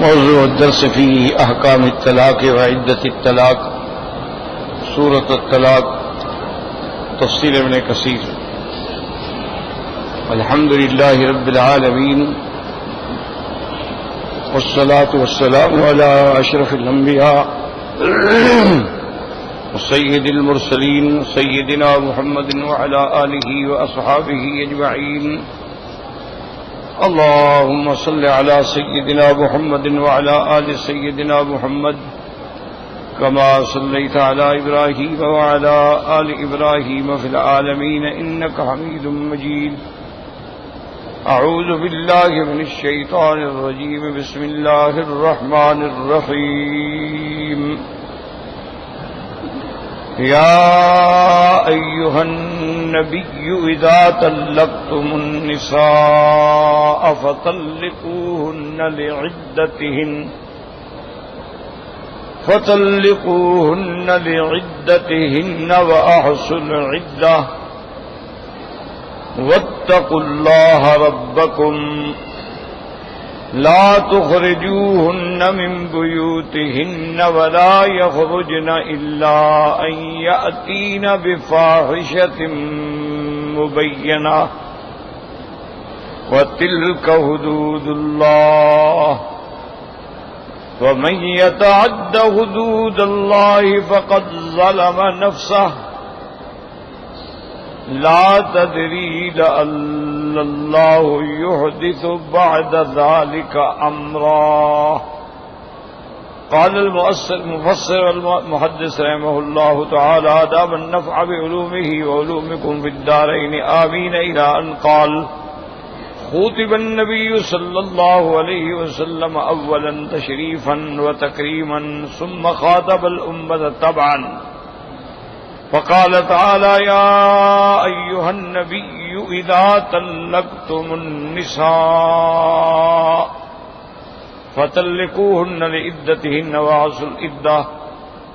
موضوع الدرس فيه أحكام الطلاق وعدة الطلاق سورة الطلاق تفسير ابن كثير. الحمد لله رب العالمين والصلاة والسلام على أشرف الأنبياء وسيد المرسلين سيدنا محمد وعلى آله وأصحابه أجمعين. اللهم صل على سيدنا محمد وعلى آل سيدنا محمد كما صليت على إبراهيم وعلى آل إبراهيم في العالمين إنك حميد مجيد. أعوذ بالله من الشيطان الرجيم. بسم الله الرحمن الرحيم. يا أيها النبي إذا طلقتم النساء فطلقوهن لعدتهن وأحصوا العدة واتقوا الله ربكم لا تخرجوهن من بيوتهن ولا يخرجن إلا أن يأتين بفاحشة مبينة وتلك حدود الله ومن يتعد حدود الله فقد ظلم نفسه لا تدري لعل الله يحدث بعد ذلك أمرا. قال المفسر والمحدث رحمه الله تعالى دام النفع بعلومه وعلومكم في الدارين آمين إلى أن قال خطب النبي صلى الله عليه وسلم أولا تشريفا وتكريما ثم خاطب الأمة تبعا فقال تعالى يا أيها النبي إذا طلقتم النساء فطلقوهن لعدتهن وأحصوا العدة.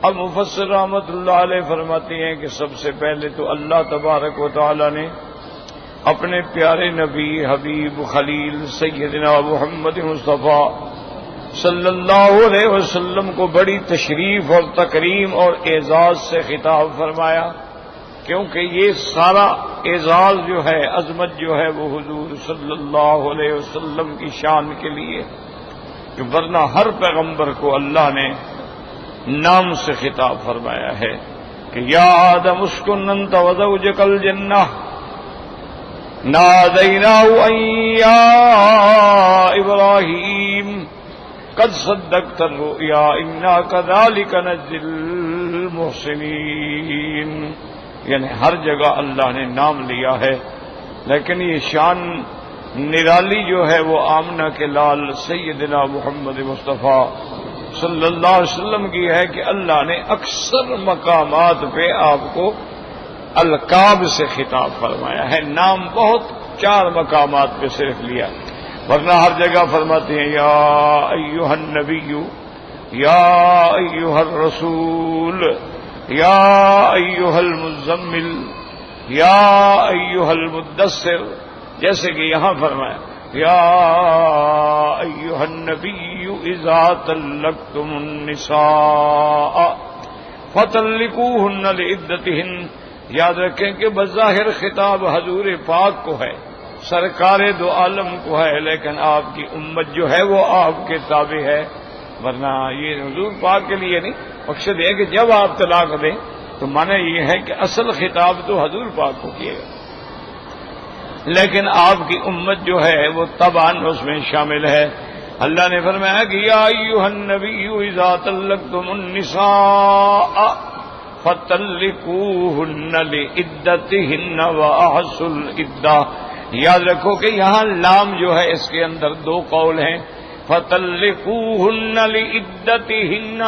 اب مفسر رحمۃ اللہ علیہ فرماتے ہیں کہ سب سے پہلے تو اللہ تبارک و تعالی نے اپنے پیارے نبی حبیب خلیل سیدنا محمد مصطفیٰ صلی اللہ علیہ وسلم کو بڑی تشریف اور تکریم اور اعزاز سے خطاب فرمایا، کیونکہ یہ سارا اعزاز جو ہے، عظمت جو ہے، وہ حضور صلی اللہ علیہ وسلم کی شان کے لیے، کہ ورنہ ہر پیغمبر کو اللہ نے نام سے خطاب فرمایا ہے کہ یا آدم اسکن انت وزوجک الجنہ نادیناہ ان یا ابراہیم قد صدقت الرؤیا انا کذالک نجزی المحسنین. یعنی ہر جگہ اللہ نے نام لیا ہے، لیکن یہ شان نرالی جو ہے وہ آمنہ کے لال سیدنا محمد مصطفیٰ صلی اللہ علیہ وسلم کی ہے کہ اللہ نے اکثر مقامات پہ آپ کو القاب سے خطاب فرمایا ہے. نام بہت 4 مقامات پہ صرف لیا، ورنہ ہر جگہ فرماتے ہیں یا ایھا النبی، یا ایھا الرسول، یا ایھا المزمل، یا ایھا المدثر، جیسے کہ یہاں فرمایا یا ایھا النبی اذا طلقتم النساء فطلقوهن لعدتهن. یاد رکھیں کہ بظاہر خطاب حضور پاک کو ہے، سرکار دو عالم کو ہے، لیکن آپ کی امت جو ہے وہ آپ کے تابع ہے، ورنہ یہ حضور پاک کے لیے نہیں. مقصد یہ کہ جب آپ طلاق دیں تو معنی یہ ہے کہ اصل خطاب تو حضور پاک کو کیے گا، لیکن آپ کی امت جو ہے وہ تبعاً اس میں شامل ہے. اللہ نے فرمایا کہ یا ایھا النبی اذا طلقتم النساء فطلقوهن لعدتهن واحصوا العدة. یاد رکھو کہ یہاں لام جو ہے اس کے اندر 2 قول ہیں. فطلقوهن لعدتهن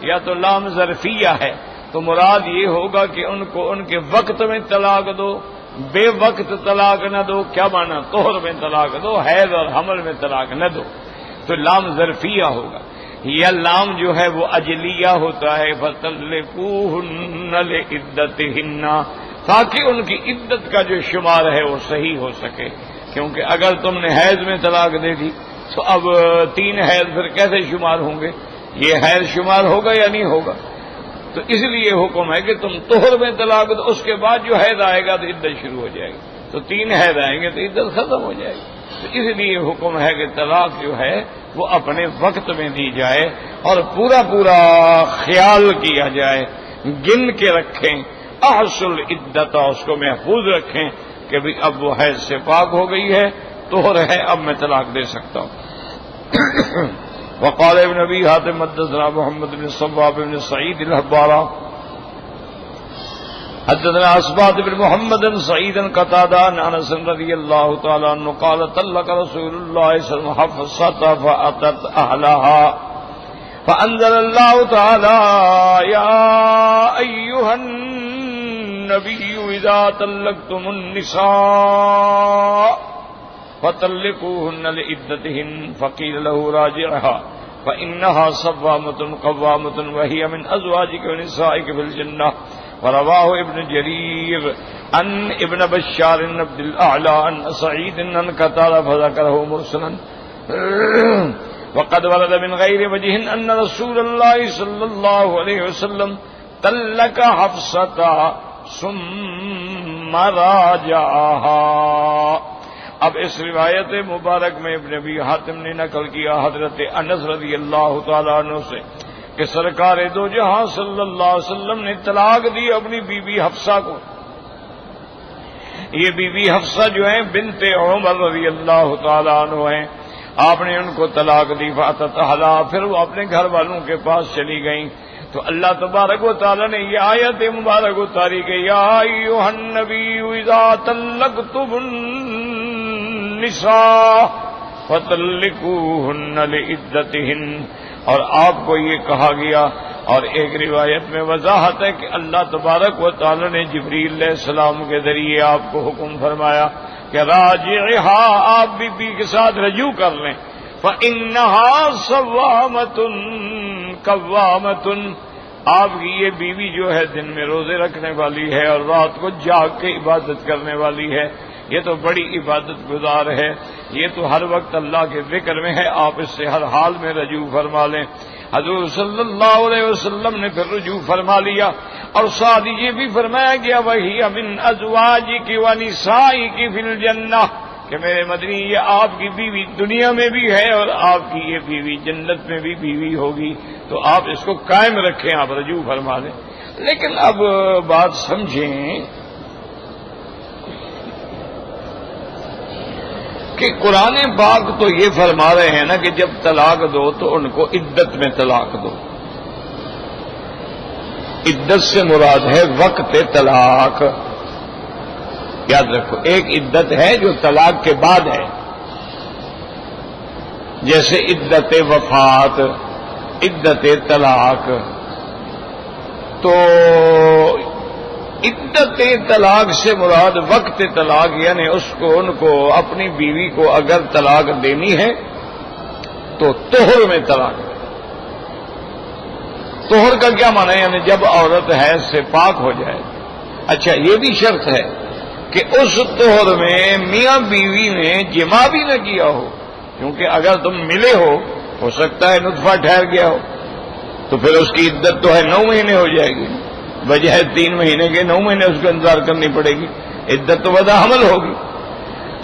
یا تو لام ظرفیہ ہے، تو مراد یہ ہوگا کہ ان کو ان کے وقت میں طلاق دو، بے وقت طلاق نہ دو. کیا معنی؟ طہر میں طلاق دو، حیض اور حمل میں طلاق نہ دو، تو لام ظرفیہ ہوگا. یا لام جو ہے وہ اجلیہ ہوتا ہے فطلقوهن لعدتهن، تاکہ ان کی عدت کا جو شمار ہے وہ صحیح ہو سکے. کیونکہ اگر تم نے حیض میں طلاق دے دی تو اب 3 حیض پھر کیسے شمار ہوں گے؟ یہ حیض شمار ہوگا یا نہیں ہوگا؟ تو اس لیے حکم ہے کہ تم طہر میں طلاق دو، اس کے بعد جو حیض آئے گا تو عدت شروع ہو جائے گی، تو 3 حیض آئیں گے تو عدت ختم ہو جائے گی۔ تو اس لیے حکم ہے کہ طلاق جو ہے وہ اپنے وقت میں دی جائے اور پورا پورا خیال کیا جائے، گن کے رکھیں، احصل عدت، اس کو محفوظ رکھیں کہ بھی اب وہ حیض سے پاک ہو گئی ہے، طہر ہے، اب میں طلاق دے سکتا ہوں۔ وقال ابن ابي حاتم حدثنا محمد بن صباب بن سعيد الحبارى حدثنا اسباط بن محمد سعيدا قتادة عن انس رضي الله تعالى عنه قال طلق رسول الله صلى الله عليه وسلم حفصة فأتت أهلها فأنزل الله تعالى يا أيها النبي إذا طلقتم النساء فطلقوهن لعدتهن فقيل له راجعها فإنها صوامة قوامة وهي من أزواجك ونسائك في الجنة۔ ورواه ابن جرير عن ابن بشار عبد الأعلى عن سعيد عن قتادة فذكره مرسلا وقد ورد من غير وجه أن رسول الله صلى الله عليه وسلم طلق حفصة ثم راجعها۔ اب اس روایت مبارک میں ابن ابی حاتم نے نقل کیا حضرت انس رضی اللہ تعالیٰ عنہ سے کہ سرکار دو جہاں صلی اللہ علیہ وسلم نے طلاق دی اپنی بی بی حفصہ کو۔ یہ بی بی حفصہ جو ہیں بنت عمر رضی اللہ تعالیٰ عنہ ہیں، آپ نے ان کو طلاق دی، فاتت اہلہا، پھر وہ اپنے گھر والوں کے پاس چلی گئیں۔ تو اللہ تبارک و تعالیٰ نے یہ آیت مبارک اتاری کہ یا ایھا النبی اذا طلقتم النساء فطلقوهن لعدتهن، اور آپ کو یہ کہا گیا۔ اور ایک روایت میں وضاحت ہے کہ اللہ تبارک و تعالی نے جبریل علیہ السلام کے ذریعے آپ کو حکم فرمایا کہ راجعها، آپ بی کے ساتھ رجوع کر لیں، فإنها صوامة قوامة، آپ کی یہ بیوی جو ہے دن میں روزے رکھنے والی ہے اور رات کو جاگ کے عبادت کرنے والی ہے، یہ تو بڑی عبادت گزار ہے، یہ تو ہر وقت اللہ کے ذکر میں ہے، آپ اس سے ہر حال میں رجوع فرما لیں۔ حضور صلی اللہ علیہ وسلم نے پھر رجوع فرما لیا، اور ساتھ یہ بھی فرمایا گیا وہی من ازواجک ونسائک فی الجنہ، کہ میرے مدنی یہ آپ کی بیوی دنیا میں بھی ہے اور آپ کی یہ بیوی جنت میں بھی بیوی ہوگی، تو آپ اس کو قائم رکھیں، آپ رجوع فرما لیں۔ لیکن اب بات سمجھیں کہ قرآن پاک تو یہ فرما رہے ہیں نا کہ جب طلاق دو تو ان کو عدت میں طلاق دو۔ عدت سے مراد ہے وقت طلاق، یاد رکھو، ایک عدت ہے جو طلاق کے بعد ہے، جیسے عدت وفات، عدت طلاق۔ تو عدت طلاق سے مراد وقت طلاق، یعنی اس کو ان کو اپنی بیوی کو اگر طلاق دینی ہے تو طہر میں طلاق۔ طہر کا کیا معنی ہے؟ یعنی جب عورت حیض سے پاک ہو جائے۔ اچھا، یہ بھی شرط ہے کہ اس طہر میں میاں بیوی نے جماع بھی نہ کیا ہو، کیونکہ اگر تم ملے ہو سکتا ہے نطفہ ٹھہر گیا ہو، تو پھر اس کی عدت تو ہے 9 مہینے ہو جائے گی، بجائے 3 مہینے کے 9 مہینے اس کو انتظار کرنی پڑے گی، عدت تو وضع حمل ہوگی۔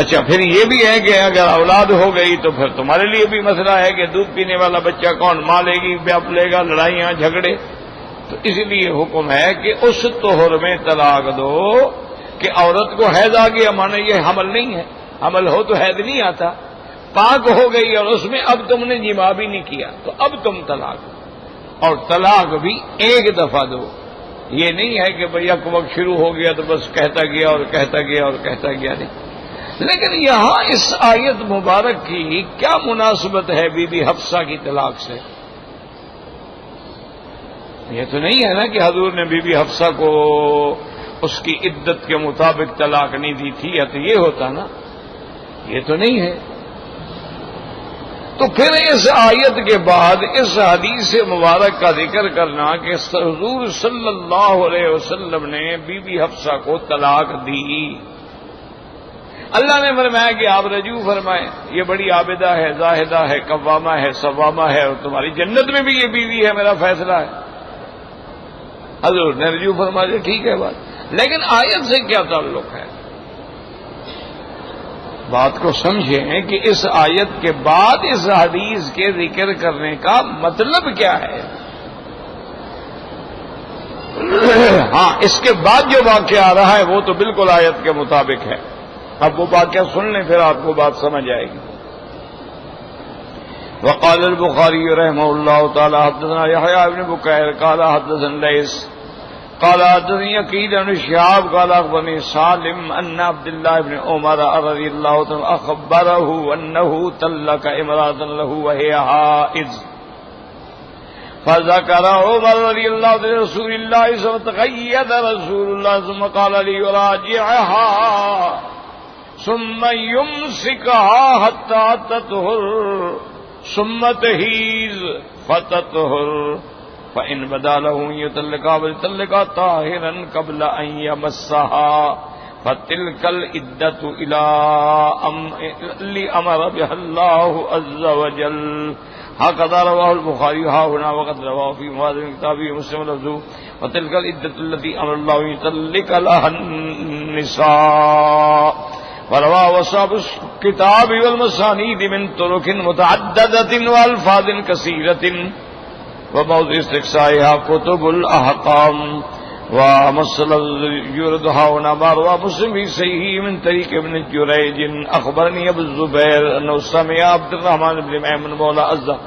اچھا، پھر یہ بھی ہے کہ اگر اولاد ہو گئی تو پھر تمہارے لیے بھی مسئلہ ہے کہ دودھ پینے والا بچہ کون ماں لے گی، باپ لے گا، لڑائیاں جھگڑے۔ تو اس لیے حکم ہے کہ اس طہر میں طلاق دو کہ عورت کو حیض آ گیا، مانا یہ حمل نہیں ہے، حمل ہو تو حیض نہیں آتا، پاک ہو گئی اور اس میں اب تم نے جماع بھی نہیں کیا تو اب تم طلاق دو، اور طلاق بھی ایک دفعہ دو۔ یہ نہیں ہے کہ بھئی ایک وقت شروع ہو گیا تو بس کہتا گیا اور کہتا گیا اور کہتا گیا، نہیں۔ لیکن یہاں اس آیت مبارک کی کیا مناسبت ہے بی بی حفصہ کی طلاق سے؟ یہ تو نہیں ہے نا کہ حضور نے بی بی حفصہ کو اس کی عدت کے مطابق طلاق نہیں دی تھی، یا تو یہ ہوتا نا، یہ تو نہیں ہے۔ تو پھر اس آیت کے بعد اس حدیث مبارک کا ذکر کرنا کہ حضور صلی اللہ علیہ وسلم نے بی بی حفصہ کو طلاق دی، اللہ نے فرمایا کہ آپ رجوع فرمائیں، یہ بڑی عابدہ ہے، زاہدہ ہے، قوامہ ہے، صوامہ ہے، اور تمہاری جنت میں بھی یہ بیوی ہے، میرا فیصلہ ہے۔ حضور نے رجوع فرما دیا، ٹھیک ہے بات، لیکن آیت سے کیا تعلق ہے؟ بات کو سمجھیں کہ اس آیت کے بعد اس حدیث کے ذکر کرنے کا مطلب کیا ہے؟ ہاں، اس کے بعد جو واقعہ آ رہا ہے وہ تو بالکل آیت کے مطابق ہے۔ اب وہ واقعہ سن لیں، پھر آپ کو بات سمجھ آئے گی۔ وقال البخاری رحمہ اللہ تعالی حدثنا یحییٰ بن بکیر قال حدثنا لیث قال حدثني عقیل بن شهاب قال اخبرني سالم ان عبد الله بن عمر رضي الله عنه اخبره انه طلق امرأة له وهي حائض فذكر عمر رضي الله عنه رسول الله صلى الله عليه وسلم تغيظ رسول الله ثم قال لي يراجعها ثم يمسكها حتى تطهر ثم تحيض فتطهر فإن بدا له يطلقها فليطلقها طاهرا قبل أن يمسها فتلك العدة إلى أمر بها الله عز وجل هكذا رواه البخاري ها هنا وقد رواه في مواضع كتابه مسلم لفظه وتلك العدة التي أمر الله يطلق لها النساء ورواه أصحاب الكتاب والمسانيد من طرق متعددة وألفاظ كثيرة وموضع استقصائها كتب الأحكام ومسألة يردها ونما رواه مسلم في صحيحه من طريق ابن جريج أخبرني أبو الزبير أنه سمع عبد الرحمن بن ميمون مولى عزة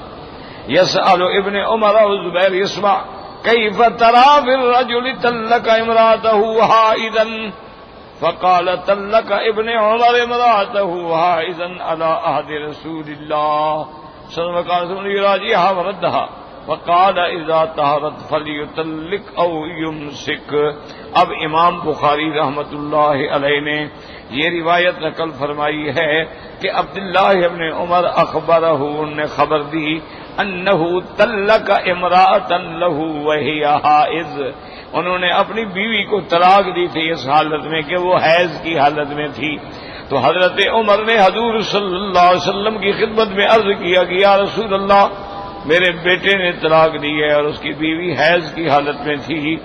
يسأل ابن عمر والزبير يسمع كيف ترى في الرجل طلق امرأته حائضا فقال طلق ابن عمر امرأته حائضا على عهد رسول الله صلى الله عليه وسلم يراجعها وردها وقال اذا طهرت فليطلق او يمسك۔ اب امام بخاری رحمت اللہ علیہ نے یہ روایت نقل فرمائی ہے کہ عبداللہ ابن عمر اخبرہ نے خبر دی انہ طلق امرأۃ لہ وہی حائض، انہوں نے اپنی بیوی کو طلاق دی تھی اس حالت میں کہ وہ حیض کی حالت میں تھی۔ تو حضرت عمر نے حضور صلی اللہ علیہ وسلم کی خدمت میں عرض کیا کہ یا رسول اللہ، میرے بیٹے نے طلاق دی ہے اور اس کی بیوی حیض کی حالت میں تھی۔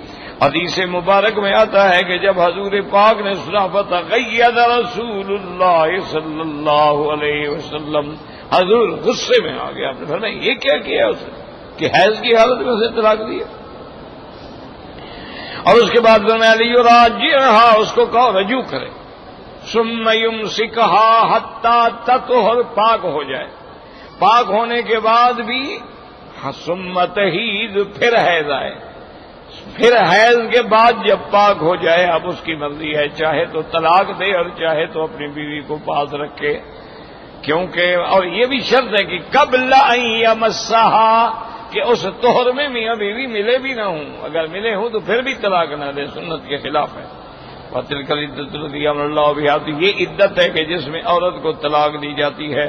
حدیث مبارک میں آتا ہے کہ جب حضور پاک نے سنا فتغید رسول اللہ صلی اللہ علیہ وسلم، حضور غصے میں آ گیا، آپ نے فرمایا یہ کیا کیا اس نے کہ حیض کی حالت میں اسے طلاق دیا؟ اور اس کے بعد فرمایا لیراجعها، اس کو کہو رجوع کرے، ثم یمسکها حتی تطہر، پاک ہو جائے، پاک ہونے کے بعد بھی ثم تحیض، پھر حیض آئے، پھر حیض کے بعد جب پاک ہو جائے اب اس کی مرضی ہے، چاہے تو طلاق دے اور چاہے تو اپنی بیوی کو پاس رکھے، کیونکہ اور یہ بھی شرط ہے کہ قبل ان یمسھا، کہ اس طہر میں میاں بیوی ملے بھی نہ ہوں، اگر ملے ہوں تو پھر بھی طلاق نہ دے، سنت کے خلاف ہے۔ وَتِلْكَ الْعِدَّةُ الَّتِي أَمَرَ اللَّهُ بِهَا، یہ عدت ہے کہ جس میں عورت کو طلاق دی جاتی ہے۔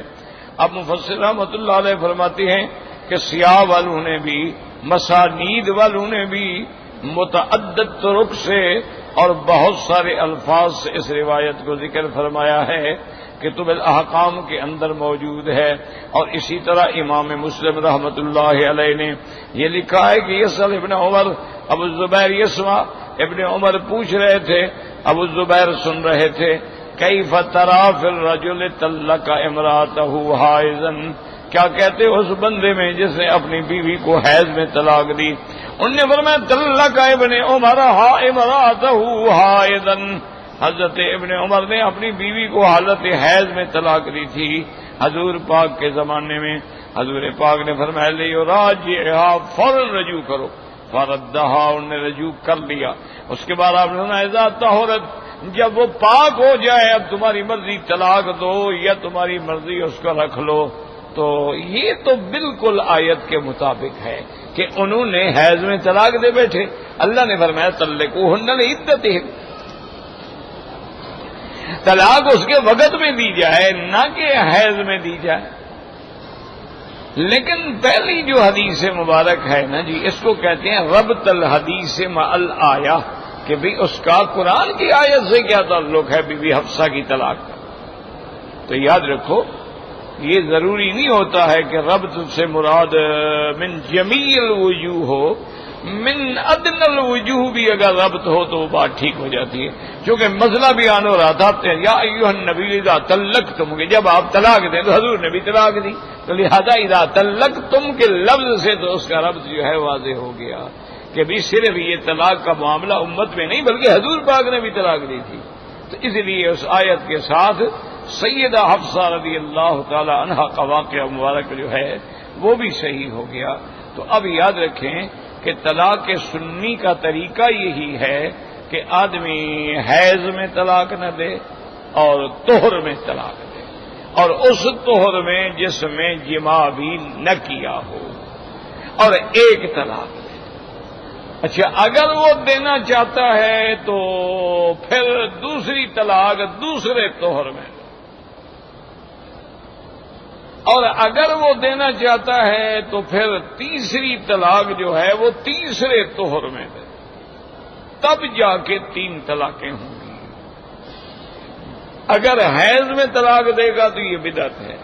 اب مفسر رحمۃ اللہ علیہ فرماتے ہیں کہ سیاہ والوں نے بھی، مسانید والوں نے بھی متعدد طرق سے اور بہت سارے الفاظ سے اس روایت کو ذکر فرمایا ہے، کتب الاحکام کے اندر موجود ہے۔ اور اسی طرح امام مسلم رحمۃ اللہ علیہ نے یہ لکھا ہے کہ یسأل ابن عمر، ابو الزبیر یسمع، ابن عمر پوچھ رہے تھے، ابو الزبیر سن رہے تھے، کیف تری فی الرجل طلق امرأته حائضا، کیا کہتے اس بندے میں جس نے اپنی بیوی کو حیض میں طلاق دی؟ انہوں نے فرمایا طلق ابن عمر امرأته حائضا، حضرت ابن عمر نے اپنی بیوی کو حالت حیض میں طلاق دی تھی حضور پاک کے زمانے میں۔ حضور پاک نے فرمایا لیراجعها، فوراً رجوع کرو، فردها، انہوں نے رجوع کر لیا۔ اس کے بعد آپ نے فرمایا اذا طہرت، جب وہ پاک ہو جائے، اب تمہاری مرضی طلاق دو یا تمہاری مرضی اس کو رکھ لو۔ تو یہ تو بالکل آیت کے مطابق ہے کہ انہوں نے حیض میں طلاق دے بیٹھے، اللہ نے فرمایا طلقوہن لعدتہن، طلاق اس کے وقت میں دی جائے، نہ کہ حیض میں دی جائے۔ لیکن پہلی جو حدیث مبارک ہے نا جی، اس کو کہتے ہیں ربط الحدیث مع الآیہ، کہ بھی اس کا قرآن کی آیت سے کیا تعلق ہے بی بی حفصہ کی طلاق کا؟ تو یاد رکھو یہ ضروری نہیں ہوتا ہے کہ ربط سے مراد من جمیع الوجوہ ہو، من ادن الوجوہ بھی اگر ربط ہو تو وہ بات ٹھیک ہو جاتی ہے، کیونکہ مسئلہ بھی آن ہو رہا تھا یا ایھا النبی اذا طلقتم، کہ جب آپ طلاق دیں تو حضور نے بھی طلاق دی، تو لہذا اذا طلقتم کے لفظ سے تو اس کا ربط جو ہے واضح ہو گیا کہ بھی صرف یہ طلاق کا معاملہ امت میں نہیں بلکہ حضور پاک نے بھی طلاق دی تھی، تو اس لیے اس آیت کے ساتھ سیدہ حفصہ رضی اللہ تعالی عنہا کا واقعہ مبارک جو ہے وہ بھی صحیح ہو گیا۔ تو اب یاد رکھیں کہ طلاق سنی کا طریقہ یہی ہے کہ آدمی حیض میں طلاق نہ دے اور طہر میں طلاق دے، اور اس طہر میں جس میں جماع بھی نہ کیا ہو، اور ایک طلاق دے۔ اچھا اگر وہ دینا چاہتا ہے تو پھر دوسری طلاق دوسرے طہر میں، اور اگر وہ دینا چاہتا ہے تو پھر تیسری طلاق جو ہے وہ تیسرے طہر میں دے، تب جا کے 3 طلاقیں ہوں گی۔ اگر حیض میں طلاق دے گا تو یہ بدعت ہے،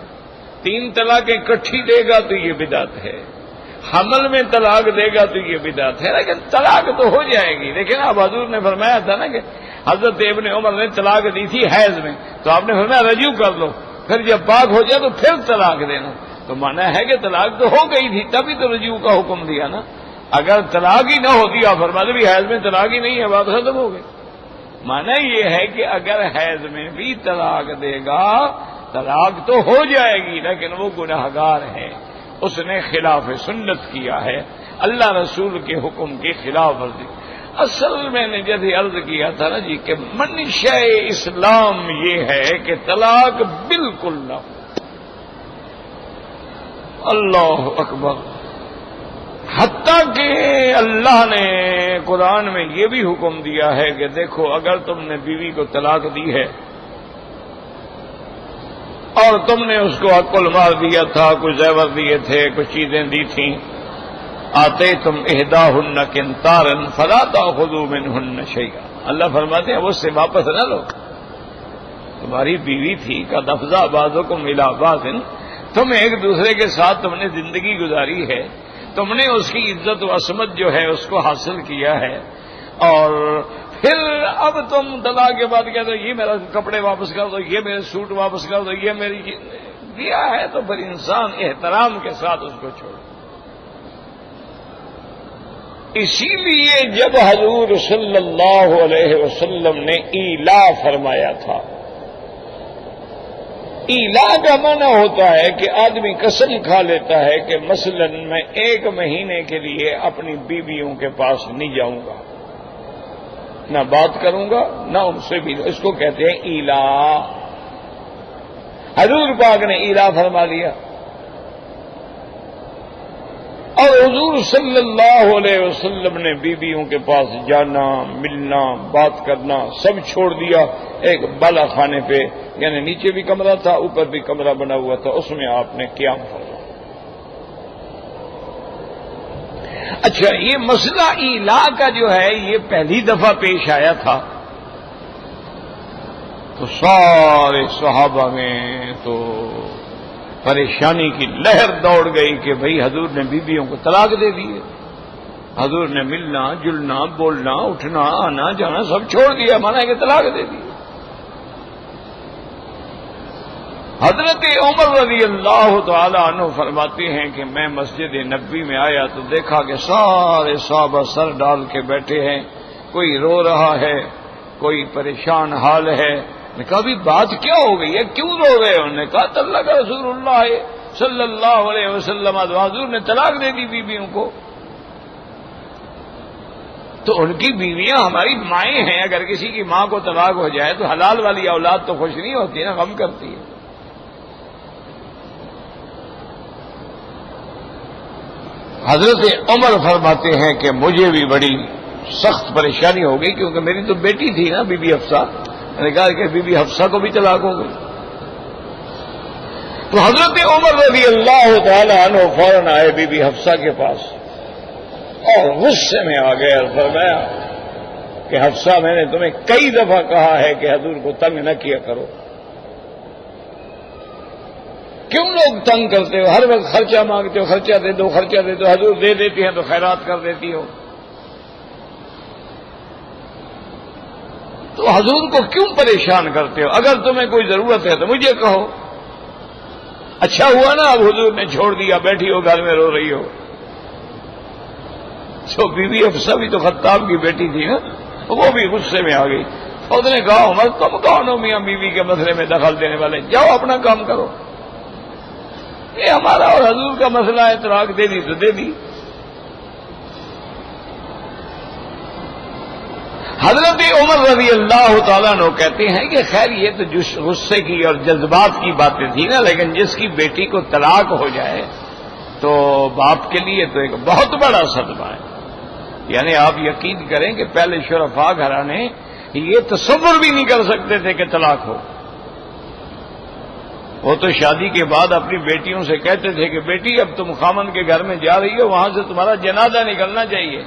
3 طلاقیں اکٹھی دے گا تو یہ بدعت ہے، حمل میں طلاق دے گا تو یہ بدعت ہے، لیکن طلاق تو ہو جائے گی۔ لیکن اب حضور نے فرمایا تھا نا کہ حضرت ابن عمر نے طلاق دی تھی حیض میں، تو آپ نے فرمایا رجوع کر لو، پھر جب پاک ہو جائے تو پھر طلاق دینا، تو مانا ہے کہ طلاق تو ہو گئی تھی تبھی تو رجوع کا حکم دیا نا۔ اگر طلاق ہی نہ ہوتی آپ فرماتے بھی حیض میں طلاق ہی نہیں ہے، بات ختم ہو گئی۔ مانا یہ ہے کہ اگر حیض میں بھی طلاق دے گا طلاق تو ہو جائے گی، لیکن وہ گناہگار ہے، اس نے خلاف سنت کیا ہے، اللہ رسول کے حکم کی خلاف ورزی۔ اصل میں نے جیسے عرض کیا تھا نا جی کہ منشا اسلام یہ ہے کہ طلاق بالکل نہ ہو۔ اللہ اکبر، حتیٰ کہ اللہ نے قرآن میں یہ بھی حکم دیا ہے کہ دیکھو اگر تم نے بیوی کو طلاق دی ہے اور تم نے اس کو عقل مار دیا تھا، کچھ زیور دیے تھے، کچھ چیزیں دی تھیں، آتے تم احداہن قنطارا فلا تاخذوا منہن شیئا، اللہ فرماتے ہیں وہ سے واپس نہ لو، تمہاری بیوی تھی قد افضى بعضکم الی بعض، تم ایک دوسرے کے ساتھ تم نے زندگی گزاری ہے، تم نے اس کی عزت و عصمت جو ہے اس کو حاصل کیا ہے، اور پھر اب تم طلاق کے بعد کہتے ہو یہ میرا کپڑے واپس کر دو، یہ میرے سوٹ واپس کر دو، یہ میری دیا ہے، تو پھر انسان احترام کے ساتھ اس کو چھوڑ۔ اسی لیے جب حضور صلی اللہ علیہ وسلم نے ایلا فرمایا تھا، ایلا کا معنی ہوتا ہے کہ آدمی قسم کھا لیتا ہے کہ مثلا میں 1 مہینے کے لیے اپنی بیویوں کے پاس نہیں جاؤں گا، نہ بات کروں گا نہ ان سے بھی، اس کو کہتے ہیں ایلا۔ حضور پاک نے ایلا فرما لیا، اور حضور صلی اللہ علیہ وسلم نے بیویوں کے پاس جانا، ملنا، بات کرنا سب چھوڑ دیا، ایک بالا خانے پہ، یعنی نیچے بھی کمرہ تھا اوپر بھی کمرہ بنا ہوا تھا، اس میں آپ نے قیام فرمایا۔ اچھا یہ مسئلہ ایلا کا جو ہے یہ پہلی دفعہ پیش آیا تھا تو سارے صحابہ میں تو پریشانی کی لہر دوڑ گئی کہ بھئی حضور نے بیویوں کو طلاق دے دی ہے، حضور نے ملنا جلنا بولنا اٹھنا آنا جانا سب چھوڑ دیا، مانا کہ طلاق دے دی۔ حضرت عمر رضی اللہ تعالی عنہ فرماتے ہیں کہ میں مسجد نبوی میں آیا تو دیکھا کہ سارے صحابہ سر ڈال کے بیٹھے ہیں، کوئی رو رہا ہے، کوئی پریشان حال ہے۔ نے کہا بھی بات کیا ہو گئی ہے، کیوں رو رہے ہیں؟ انہوں نے کہا طلق رسول اللہ صلی اللہ علیہ وسلم، حضور نے طلاق دے دی بیویوں کو۔ تو ان کی بیویاں ہماری مائیں ہیں، اگر کسی کی ماں کو طلاق ہو جائے تو حلال والی اولاد تو خوش نہیں ہوتی نا، غم کرتی ہے۔ حضرت عمر فرماتے ہیں کہ مجھے بھی بڑی سخت پریشانی ہو گئی، کیونکہ میری تو بیٹی تھی نا بی بی حفصہ، میں نے کہا کہ بی بی حفصہ کو بھی طلاق ہو گئی۔ تو حضرت عمر رضی اللہ تعالی عنہ فوراً آئے بی بی حفصہ کے پاس اور غصے میں آ گئے اور فرمایا کہ حفصہ میں نے تمہیں کئی دفعہ کہا ہے کہ حضور کو تنگ نہ کیا کرو، کیوں لوگ تنگ کرتے ہو؟ ہر وقت خرچہ مانگتے ہو، خرچہ دے دو، خرچہ دے دو، حضور دے دیتی ہیں تو خیرات کر دیتی ہو. تو حضور کو کیوں پریشان کرتے ہو؟ اگر تمہیں کوئی ضرورت ہے تو مجھے کہو. اچھا ہوا نا اب حضور نے چھوڑ دیا، بیٹھی ہو گھر میں رو رہی ہو. سو بیوی افسہ بھی تو خطاب کی بیٹی تھی نا، وہ بھی غصے میں آ گئی. اس نے کہا عمر تم کون ہو میاں بیوی کے مسئلے میں دخل دینے والے؟ جاؤ اپنا کام کرو. یہ ہمارا اور حضور کا مسئلہ ہے، طلاق دے دی تو دے دی. حضرت عمر رضی اللہ تعالیٰ عنہ کہتے ہیں کہ خیر یہ تو غصے کی اور جذبات کی باتیں تھی نا، لیکن جس کی بیٹی کو طلاق ہو جائے تو باپ کے لیے تو ایک بہت بڑا صدمہ ہے. یعنی آپ یقین کریں کہ پہلے شرفاء گھرانے یہ تصور بھی نہیں کر سکتے تھے کہ طلاق ہو. وہ تو شادی کے بعد اپنی بیٹیوں سے کہتے تھے کہ بیٹی اب تم خامن کے گھر میں جا رہی ہو، وہاں سے تمہارا جنازہ نکلنا چاہیے.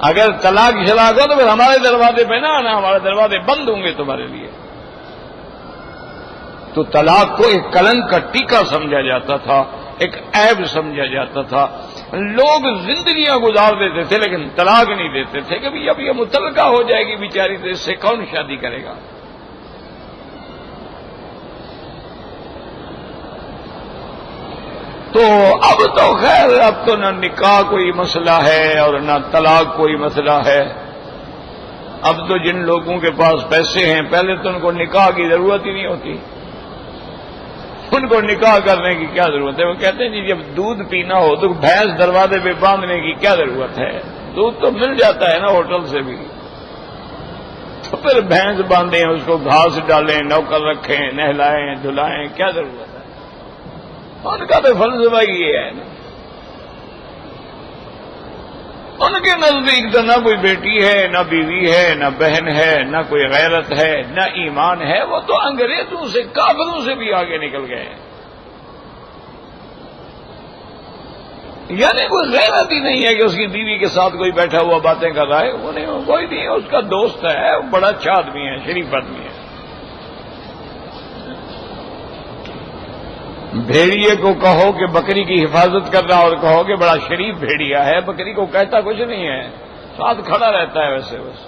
اگر طلاق شلاق ہو تو پھر ہمارے دروازے پہ نہ آنا، ہمارے دروازے بند ہوں گے تمہارے لیے. تو طلاق کو ایک کلنک کا ٹیکا سمجھا جاتا تھا، ایک عیب سمجھا جاتا تھا. لوگ زندگیاں گزار دیتے تھے لیکن طلاق نہیں دیتے تھے کہ اب یہ متعلقہ ہو جائے گی بیچاری تو اس سے کون شادی کرے گا. تو اب تو خیر اب تو نہ نکاح کوئی مسئلہ ہے اور نہ طلاق کوئی مسئلہ ہے. اب تو جن لوگوں کے پاس پیسے ہیں پہلے تو ان کو نکاح کی ضرورت ہی نہیں ہوتی. ان کو نکاح کرنے کی کیا ضرورت ہے؟ وہ کہتے ہیں جی جب دودھ پینا ہو تو بھینس دروازے پہ باندھنے کی کیا ضرورت ہے؟ دودھ تو مل جاتا ہے نا ہوٹل سے بھی. تو پھر بھینس باندھیں، اس کو گھاس ڈالیں، نوکر رکھیں، نہلائیں دھلائیں، کیا ضرورت ہے؟ ان کا تو فلسفہ یہ ہے نا. ان کے نزدیک تو نہ کوئی بیٹی ہے، نہ بیوی ہے، نہ بہن ہے، نہ کوئی غیرت ہے، نہ ایمان ہے. وہ تو انگریزوں سے کافروں سے بھی آگے نکل گئے ہیں. یعنی کوئی غیرت ہی نہیں ہے کہ اس کی بیوی کے ساتھ کوئی بیٹھا ہوا باتیں کر رہا ہے. وہ نہیں، کوئی نہیں، اس کا دوست ہے، وہ بڑا اچھا آدمی ہے، شریف آدمی ہے. بھیڑیے کو کہو کہ بکری کی حفاظت کر رہا اور کہو کہ بڑا شریف بھیڑیا ہے، بکری کو کہتا کچھ نہیں ہے، ساتھ کھڑا رہتا ہے ویسے بس.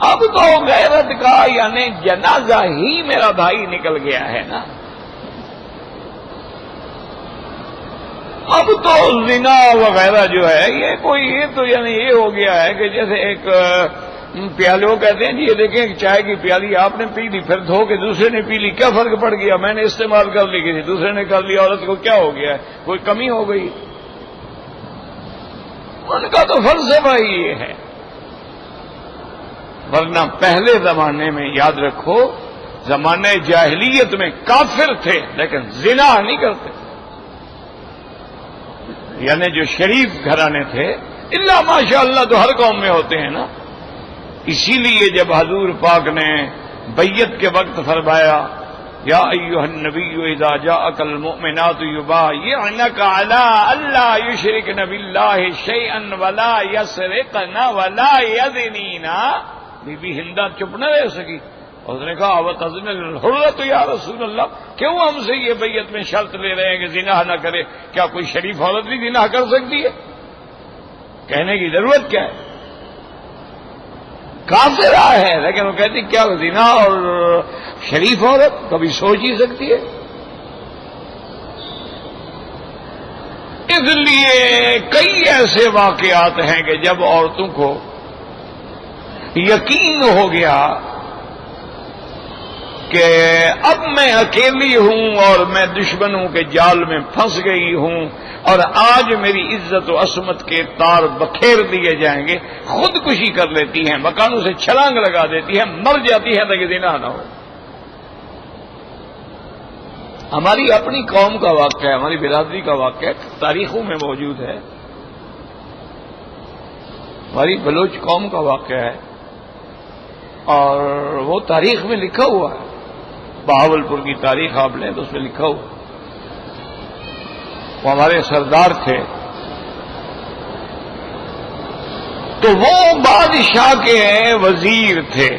اب تو غیرت کا یعنی جنازہ ہی میرا بھائی نکل گیا ہے نا. اب تو زنا وغیرہ جو ہے یہ تو یعنی یہ ہو گیا ہے کہ جیسے ایک پیالے وہ کہتے ہیں جی یہ دیکھیں چائے کی پیالی آپ نے پی لی پھر دھو کے دوسرے نے پی لی، کیا فرق پڑ گیا؟ میں نے استعمال کر لی کسی دوسرے نے کر لیا، عورت کو کیا ہو گیا ہے؟ کوئی کمی ہو گئی؟ ان کا تو فلسفہ ہی یہ ہے. ورنہ پہلے زمانے میں یاد رکھو، زمانے جاہلیت میں کافر تھے لیکن زنا نہیں کرتے. یعنی جو شریف گھرانے تھے، اللہ ماشاء اللہ تو ہر قوم میں ہوتے ہیں نا. اسی لیے جب حضور پاک نے بیعت کے وقت فرمایا یا ایھا النبی اذا جاءک المؤمنات یبایعنک علی الا یشرکن باللہ شیئا ولا یسرقن ولا یزنین. بی بی ہندہ چپ نہ رہ سکی. اس نے کہا وتزن الحرۃ یا رسول اللہ، کیوں ہم سے یہ بیعت میں شرط لے رہے ہیں کہ زنا نہ کرے؟ کیا کوئی شریف عورت بھی زنا کر سکتی ہے؟ کہنے کی ضرورت کیا ہے؟ کافرہ ہے لیکن وہ کہتی کیا زنا اور شریف عورت کبھی سوچ ہی سکتی ہے؟ اس لیے کئی ایسے واقعات ہیں کہ جب عورتوں کو یقین ہو گیا کہ اب میں اکیلی ہوں اور میں دشمنوں کے جال میں پھنس گئی ہوں اور آج میری عزت و عصمت کے تار بکھیر دیے جائیں گے، خودکشی کر لیتی ہیں، مکانوں سے چھلانگ لگا دیتی ہے، مر جاتی ہے تاکہ زنا نہ ہو. ہماری اپنی قوم کا واقعہ ہے، ہماری برادری کا واقعہ تاریخوں میں موجود ہے. ہماری بلوچ قوم کا واقعہ ہے اور وہ تاریخ میں لکھا ہوا ہے. بہاولپور کی تاریخ آپ لیں تو اس میں لکھا ہوا. وہ ہمارے سردار تھے تو وہ بادشاہ کے وزیر تھے.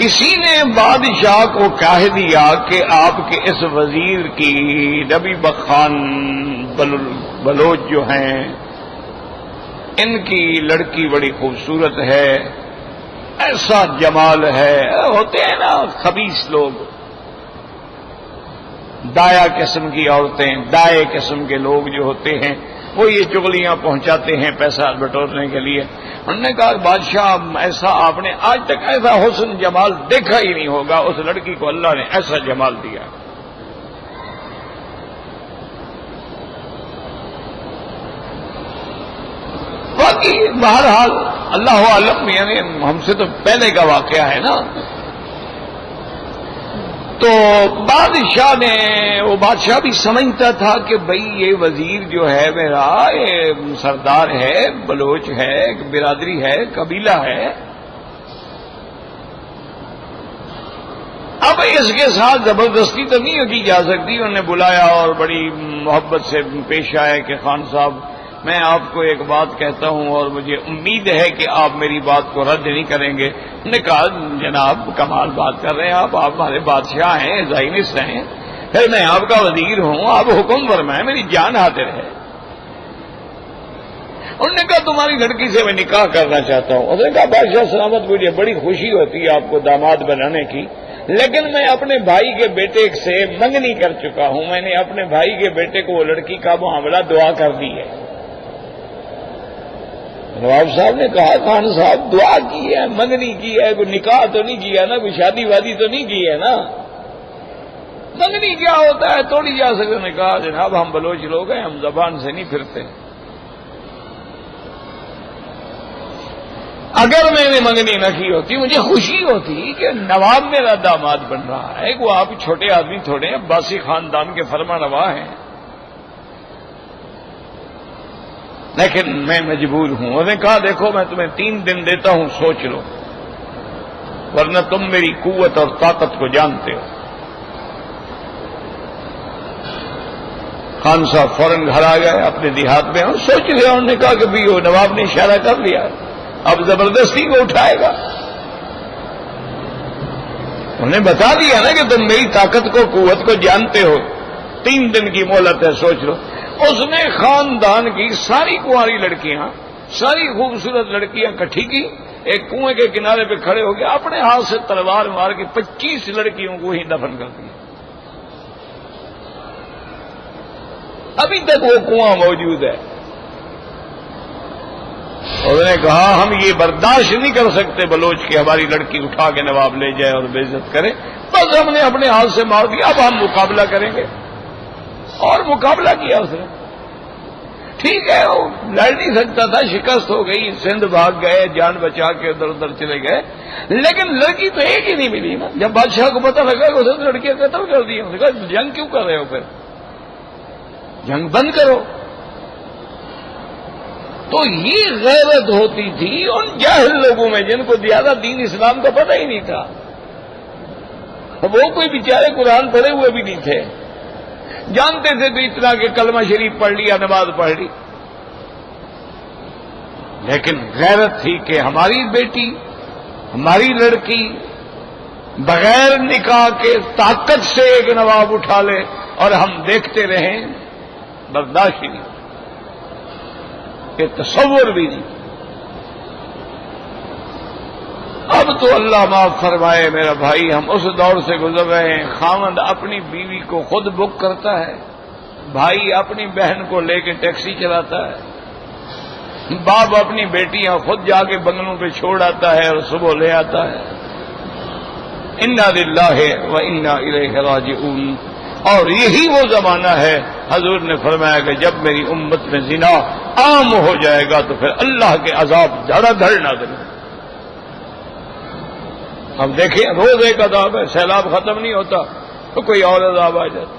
کسی نے بادشاہ کو کہہ دیا کہ آپ کے اس وزیر کی ربی بخان بلوچ جو ہیں ان کی لڑکی بڑی خوبصورت ہے، ایسا جمال ہے، ہوتے ہیں نا خبیث لوگ، دایا قسم کی عورتیں، دائے قسم کے لوگ جو ہوتے ہیں وہ یہ چغلیاں پہنچاتے ہیں پیسہ بٹورنے کے لیے۔ انہوں نے کہا بادشاہ ایسا آپ نے آج تک ایسا حسن جمال دیکھا ہی نہیں ہوگا، اس لڑکی کو اللہ نے ایسا جمال دیا۔ باقی بہرحال اللہ عالم، یعنی ہم سے تو پہلے کا واقعہ ہے نا۔ تو بادشاہ نے، وہ بادشاہ بھی سمجھتا تھا کہ بھئی یہ وزیر جو ہے میرا، یہ سردار ہے، بلوچ ہے، برادری ہے، قبیلہ ہے، اب اس کے ساتھ زبردستی تو نہیں کی جا سکتی۔ انہوں نے بلایا اور بڑی محبت سے پیش آئے کہ خان صاحب میں آپ کو ایک بات کہتا ہوں اور مجھے امید ہے کہ آپ میری بات کو رد نہیں کریں گے۔ انہوں نے کہا جناب کمال بات کر رہے ہیں آپ ہمارے بادشاہ ہیں، زائنسٹ ہیں، پھر میں آپ کا وزیر ہوں، آپ حکم فرمائیں، میری جان حاضر ہے۔ انہوں نے کہا تمہاری لڑکی سے میں نکاح کرنا چاہتا ہوں۔ اس نے کہا بادشاہ سلامت، مجھے بڑی خوشی ہوتی ہے آپ کو داماد بنانے کی، لیکن میں اپنے بھائی کے بیٹے سے منگنی کر چکا ہوں، میں نے اپنے بھائی کے بیٹے کو وہ لڑکی کا معاملہ دعا کر دی ہے۔ نواب صاحب نے کہا خان صاحب دعا کی ہے، منگنی کی ہے، کوئی نکاح تو نہیں کیا نا، کوئی شادی وادی تو نہیں کی ہے نا، منگنی کیا ہوتا ہے توڑی جا سکے۔ نے کہا جناب ہم بلوچ لوگ ہیں، ہم زبان سے نہیں پھرتے، اگر میں نے منگنی نہ کی ہوتی مجھے خوشی ہوتی کہ نواب میرا داماد بن رہا ہے، وہ آپ چھوٹے آدمی تھوڑے ہیں، عباسی خاندان کے فرما روا ہیں، لیکن میں مجبور ہوں۔ انہوں نے کہا دیکھو میں تمہیں 3 دن دیتا ہوں، سوچ لو، ورنہ تم میری قوت اور طاقت کو جانتے ہو۔ خان صاحب فوراً گھر آ گئے اپنے دیہات میں اور سوچ لیا۔ انہوں نے کہا کہ بھی وہ نواب نے اشارہ کر لیا، اب زبردستی کو اٹھائے گا۔ انہوں نے بتا دیا نا کہ تم میری طاقت کو قوت کو جانتے ہو، 3 دن کی مہلت ہے، سوچ لو۔ اس نے خاندان کی ساری کنواری لڑکیاں، ساری خوبصورت لڑکیاں اکٹھی کی، ایک کنویں کے کنارے پہ کھڑے ہو گئے، اپنے ہاتھ سے تلوار مار کے 25 لڑکیوں کو ہی دفن کر دیا۔ ابھی تک وہ کنواں موجود ہے۔ انہوں نے کہا ہم یہ برداشت نہیں کر سکتے بلوچ کی ہماری لڑکی اٹھا کے نواب لے جائے اور بے عزت کرے، بس ہم نے اپنے ہاتھ سے مار دیا، اب ہم مقابلہ کریں گے۔ اور مقابلہ کیا اس نے، ٹھیک ہے وہ لڑ نہیں سکتا تھا، شکست ہو گئی، سندھ بھاگ گئے، جان بچا کے ادھر ادھر چلے گئے، لیکن لڑکی تو ایک ہی نہیں ملی نا۔ جب بادشاہ کو پتہ لگا کہ اسے لڑکیاں قتل کر دی، انہوں نے کہا جنگ کیوں کر رہے ہو، پھر جنگ بند کرو۔ تو یہ غیرت ہوتی تھی ان جاہل لوگوں میں جن کو زیادہ دین اسلام کا پتہ ہی نہیں تھا، وہ کوئی بیچارے قرآن پڑھے ہوئے بھی نہیں تھے، جانتے تھے تو اتنا کہ کلمہ شریف پڑھ لیا، نماز پڑھ لی، لیکن غیرت تھی کہ ہماری بیٹی، ہماری لڑکی بغیر نکاح کے طاقت سے ایک نواب اٹھا لے اور ہم دیکھتے رہیں، برداشت ہی نہیں، کہ تصور بھی نہیں۔ اب تو اللہ معاف فرمائے میرا بھائی، ہم اس دور سے گزر رہے ہیں، خاوند اپنی بیوی کو خود بک کرتا ہے، بھائی اپنی بہن کو لے کے ٹیکسی چلاتا ہے، باپ اپنی بیٹیاں خود جا کے بنگلوں پہ چھوڑ آتا ہے اور صبح لے آتا ہے۔ انا للہ و انا الیہ راجعون۔ اور یہی وہ زمانہ ہے، حضور نے فرمایا کہ جب میری امت میں زنا عام ہو جائے گا تو پھر اللہ کے عذاب دھڑا دھڑ نازل ہوگا۔ اب دیکھیں روز ایک عذاب ہے، سیلاب ختم نہیں ہوتا تو کوئی اور عذاب آ جاتا،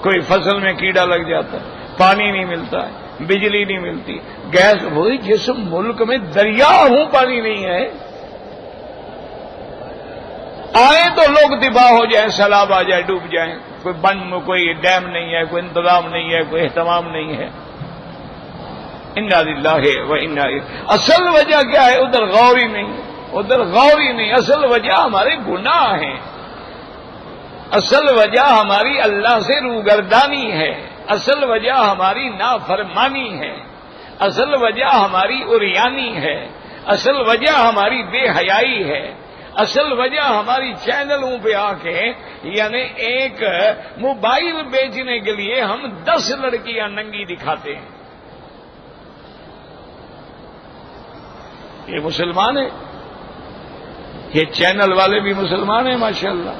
کوئی فصل میں کیڑا لگ جاتا ہے، پانی نہیں ملتا ہے، بجلی نہیں ملتی، گیس، وہی جس ملک میں دریا ہوں پانی نہیں ہے، آئے تو لوگ تباہ ہو جائیں، سیلاب آ جائے، ڈوب جائیں، کوئی بند، کوئی ڈیم نہیں ہے، کوئی انتظام نہیں ہے، کوئی اہتمام نہیں ہے۔ انا للہ و انا الیہ۔ اصل وجہ کیا ہے؟ ادھر غور ہی نہیں، ادھر غور ہی نہیں. اصل وجہ ہمارے گناہ ہیں، اصل وجہ ہماری اللہ سے روگردانی ہے، اصل وجہ ہماری نافرمانی ہے، اصل وجہ ہماری عریانی ہے، اصل وجہ ہماری بے حیائی ہے، اصل وجہ ہماری چینلوں پہ آ کے یعنی ایک موبائل بیچنے کے لیے ہم 10 لڑکیاں ننگی دکھاتے ہیں. یہ مسلمان ہیں، یہ چینل والے بھی مسلمان ہیں ماشاءاللہ،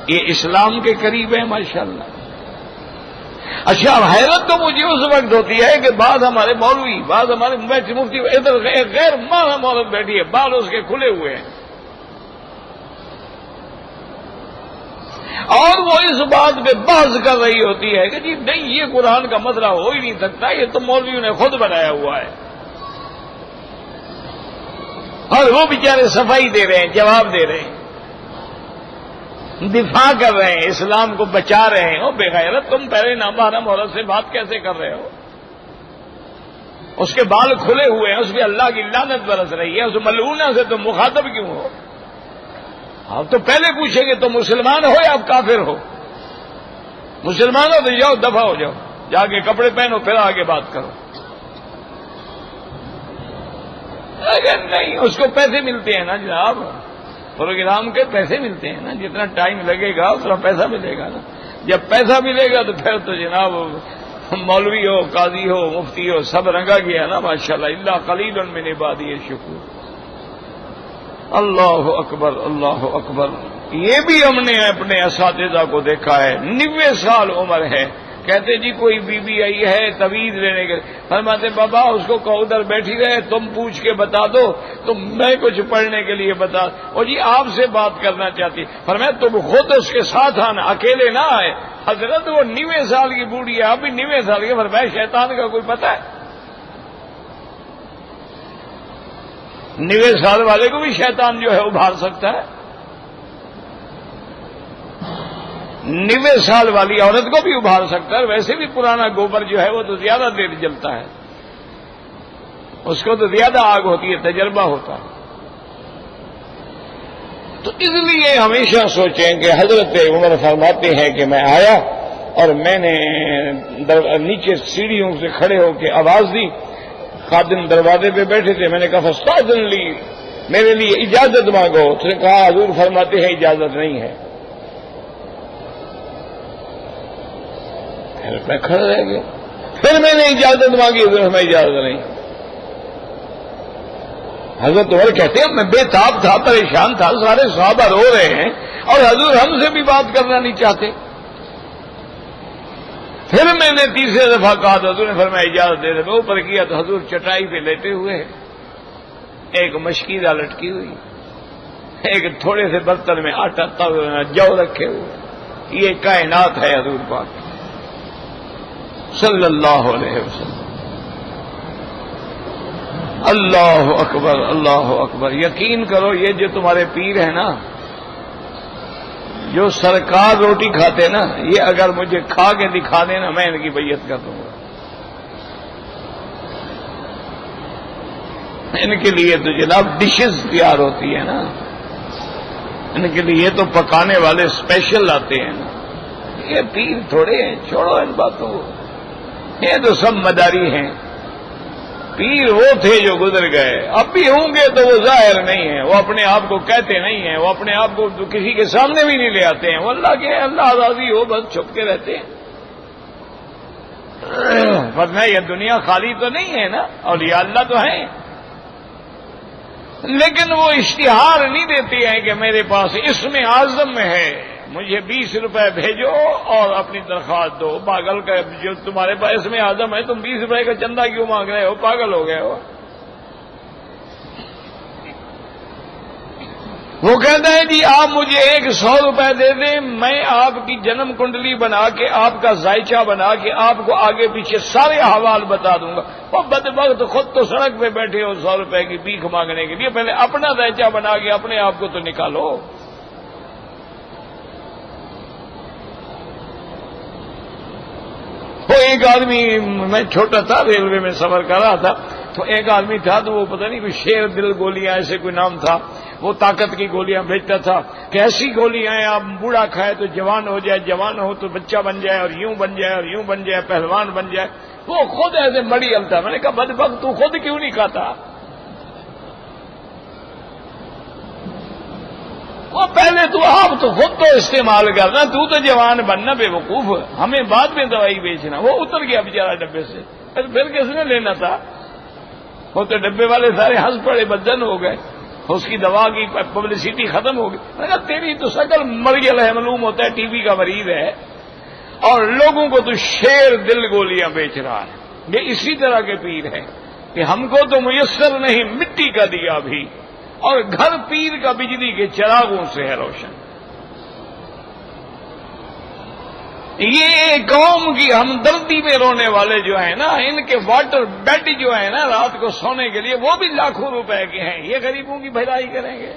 یہ اسلام کے قریب ہیں ماشاءاللہ. اچھا حیرت تو مجھے اس وقت ہوتی ہے کہ بعض ہمارے مولوی، بعض ہمارے مفتی ادھر غیر محرم عورت بیٹھی ہے، بال اس کے کھلے ہوئے ہیں، اور وہ اس بات پہ بحث کر رہی ہوتی ہے کہ جی نہیں یہ قرآن کا مسئلہ ہو ہی نہیں سکتا، یہ تو مولویوں نے خود بنایا ہوا ہے. اور وہ بیچارے صفائی دے رہے ہیں، جواب دے رہے ہیں، دفاع کر رہے ہیں، اسلام کو بچا رہے ہیں. او بے غیرت، تم پہلے نامحرم عورت سے بات کیسے کر رہے ہو؟ اس کے بال کھلے ہوئے ہیں، اس پہ اللہ کی لعنت برس رہی ہے، اس ملعونہ سے تم مخاطب کیوں ہو؟ آپ تو پہلے پوچھیں گے تم مسلمان ہو یا آپ کافر ہو؟ مسلمان ہو تو جاؤ دفع ہو جاؤ، جا کے کپڑے پہنو پھر آگے بات کرو. اگر نہیں، اس کو پیسے ملتے ہیں نا جناب، پروگرام کے پیسے ملتے ہیں نا، جتنا ٹائم لگے گا اتنا پیسہ ملے گا نا. جب پیسہ ملے گا تو پھر تو جناب مولوی ہو، قاضی ہو، مفتی ہو، سب رنگا گیا نا ماشاءاللہ. الا قلیل من عبادی الشکور. اللہ اکبر اللہ اکبر. یہ بھی ہم نے اپنے اساتذہ کو دیکھا ہے، 90 سال عمر ہے، کہتے جی کوئی بی بی آئی ہے تویز لینے کے، فرماتے بابا اس کو کہو ادھر بیٹھی رہے، تم پوچھ کے بتا دو، تم میں کچھ پڑھنے کے لیے بتا. اور جی آپ سے بات کرنا چاہتی، فرمایا تم خود اس کے ساتھ آنا، اکیلے نہ آئے. حضرت وہ 90 سال کی بوڑھی ہے، ابھی 90 سال کی. فرمایا شیطان کا کوئی پتہ ہے؟ 90 سال والے کو بھی شیطان جو ہے ابھار سکتا ہے. 90 سال والی عورت کو بھی ابھار سکتا ہے. ویسے بھی پرانا گوبر جو ہے وہ تو زیادہ دیر جلتا ہے، اس کو تو زیادہ آگ ہوتی ہے، تجربہ ہوتا ہے. تو اس لیے ہمیشہ سوچیں کہ حضرت عمر فرماتے ہیں کہ میں آیا اور میں نے نیچے سیڑھیوں سے کھڑے ہو کے آواز دی، خادم دروازے پہ بیٹھے تھے، میں نے کہا فاستاذن لی، میرے لیے اجازت مانگو. اس نے کہا حضور فرماتے ہیں اجازت نہیں ہے. میں کھڑا رہ گیا، پھر میں نے اجازت مانگی، حضور میں اجازت نہیں. حضرت عمر کہتے ہیں میں بے تاب تھا، پریشان تھا، سارے صحابہ رو رہے ہیں اور حضور ہم سے بھی بات کرنا نہیں چاہتے. پھر میں نے تیسرے دفعہ کہا تو حضور نے فرمایا اجازت دے دے. میں اوپر کیا تو حضور چٹائی پہ لیٹے ہوئے، ایک مشکیزہ لٹکی ہوئی، ایک تھوڑے سے برتن میں آٹا جو رکھے ہوئے. یہ کائنات ہے حضور پاک صلی اللہ علیہ وسلم. اللہ اکبر اللہ اکبر. یقین کرو یہ جو تمہارے پیر ہیں نا، جو سرکار روٹی کھاتے نا، یہ اگر مجھے کھا کے دکھا دینا میں ان کی بیعت کر دوں گا. ان کے لیے تو جناب ڈشز تیار ہوتی ہے نا، ان کے لیے تو پکانے والے اسپیشل آتے ہیں نا. یہ پیر تھوڑے ہیں، چھوڑو ان باتوں کو، یہ تو سب مداری ہیں. پیر وہ تھے جو گزر گئے، اب بھی ہوں گے تو وہ ظاہر نہیں ہیں، وہ اپنے آپ کو کہتے نہیں ہیں، وہ اپنے آپ کو کسی کے سامنے بھی نہیں لے آتے ہیں. وہ اللہ کے اللہ راضی ہو بس چھپ کے رہتے ہیں. ورنہ یہ دنیا خالی تو نہیں ہے نا، اولیاء اللہ تو ہیں، لیکن وہ اشتہار نہیں دیتے ہیں کہ میرے پاس اسم اعظم ہے، مجھے 20 روپے بھیجو اور اپنی درخواست دو. پاگل کا جو تمہارے پاس اسم اعظم ہے، تم 20 روپے کا چندہ کیوں مانگ رہے ہو؟ پاگل ہو گئے ہو. وہ کہتا ہے جی آپ مجھے 100 روپے دے دیں، میں آپ کی جنم کنڈلی بنا کے، آپ کا ذائچہ بنا کے آپ کو آگے پیچھے سارے احوال بتا دوں گا. وہ بدبخت خود تو سڑک پہ بیٹھے ہو 100 روپے کی بھیک مانگنے کے لیے، پہلے اپنا ذائچہ بنا کے اپنے آپ کو تو نکالو. وہ ایک آدمی، میں چھوٹا تھا ریلوے میں سفر کر رہا تھا، تو ایک آدمی تھا تو وہ پتہ نہیں کوئی شیر دل گولیاں ایسے کوئی نام تھا، وہ طاقت کی گولیاں بیچتا تھا کہ ایسی گولیاں ہیں آپ بوڑھا کھائے تو جوان ہو جائے، جوان ہو تو بچہ بن جائے، اور یوں بن جائے اور یوں بن جائے، پہلوان بن جائے۔ وہ خود ایسے مڑی التا، میں نے کہا بدبخت تو خود کیوں نہیں کھاتا؟ وہ پہلے تو آپ تو خود تو استعمال کرنا، تو جوان بننا بے وقوف، ہمیں بعد میں دوائی بیچنا۔ وہ اتر گیا بیچارہ ڈبے سے، پھر کس نے لینا تھا؟ وہ تو ڈبے والے سارے ہنس پڑے، بدن ہو گئے، اس کی دوا کی پبلسٹی ختم ہو گئی۔ میں نے کہا تیری تو شکل مرگل ہے، معلوم ہوتا ہے ٹی وی کا مریض ہے، اور لوگوں کو تو شیر دل گولیاں بیچ رہا ہے۔ یہ اسی طرح کے پیر ہیں کہ ہم کو تو میسر نہیں مٹی کا دیا بھی، اور گھر پیر کا بجلی کے چراغوں سے ہے روشن۔ یہ قوم کی ہمدردی میں رونے والے جو ہیں نا، ان کے واٹر بیڈ جو ہیں نا رات کو سونے کے لیے، وہ بھی لاکھوں روپے کے ہیں، یہ غریبوں کی بھلائی کریں گے؟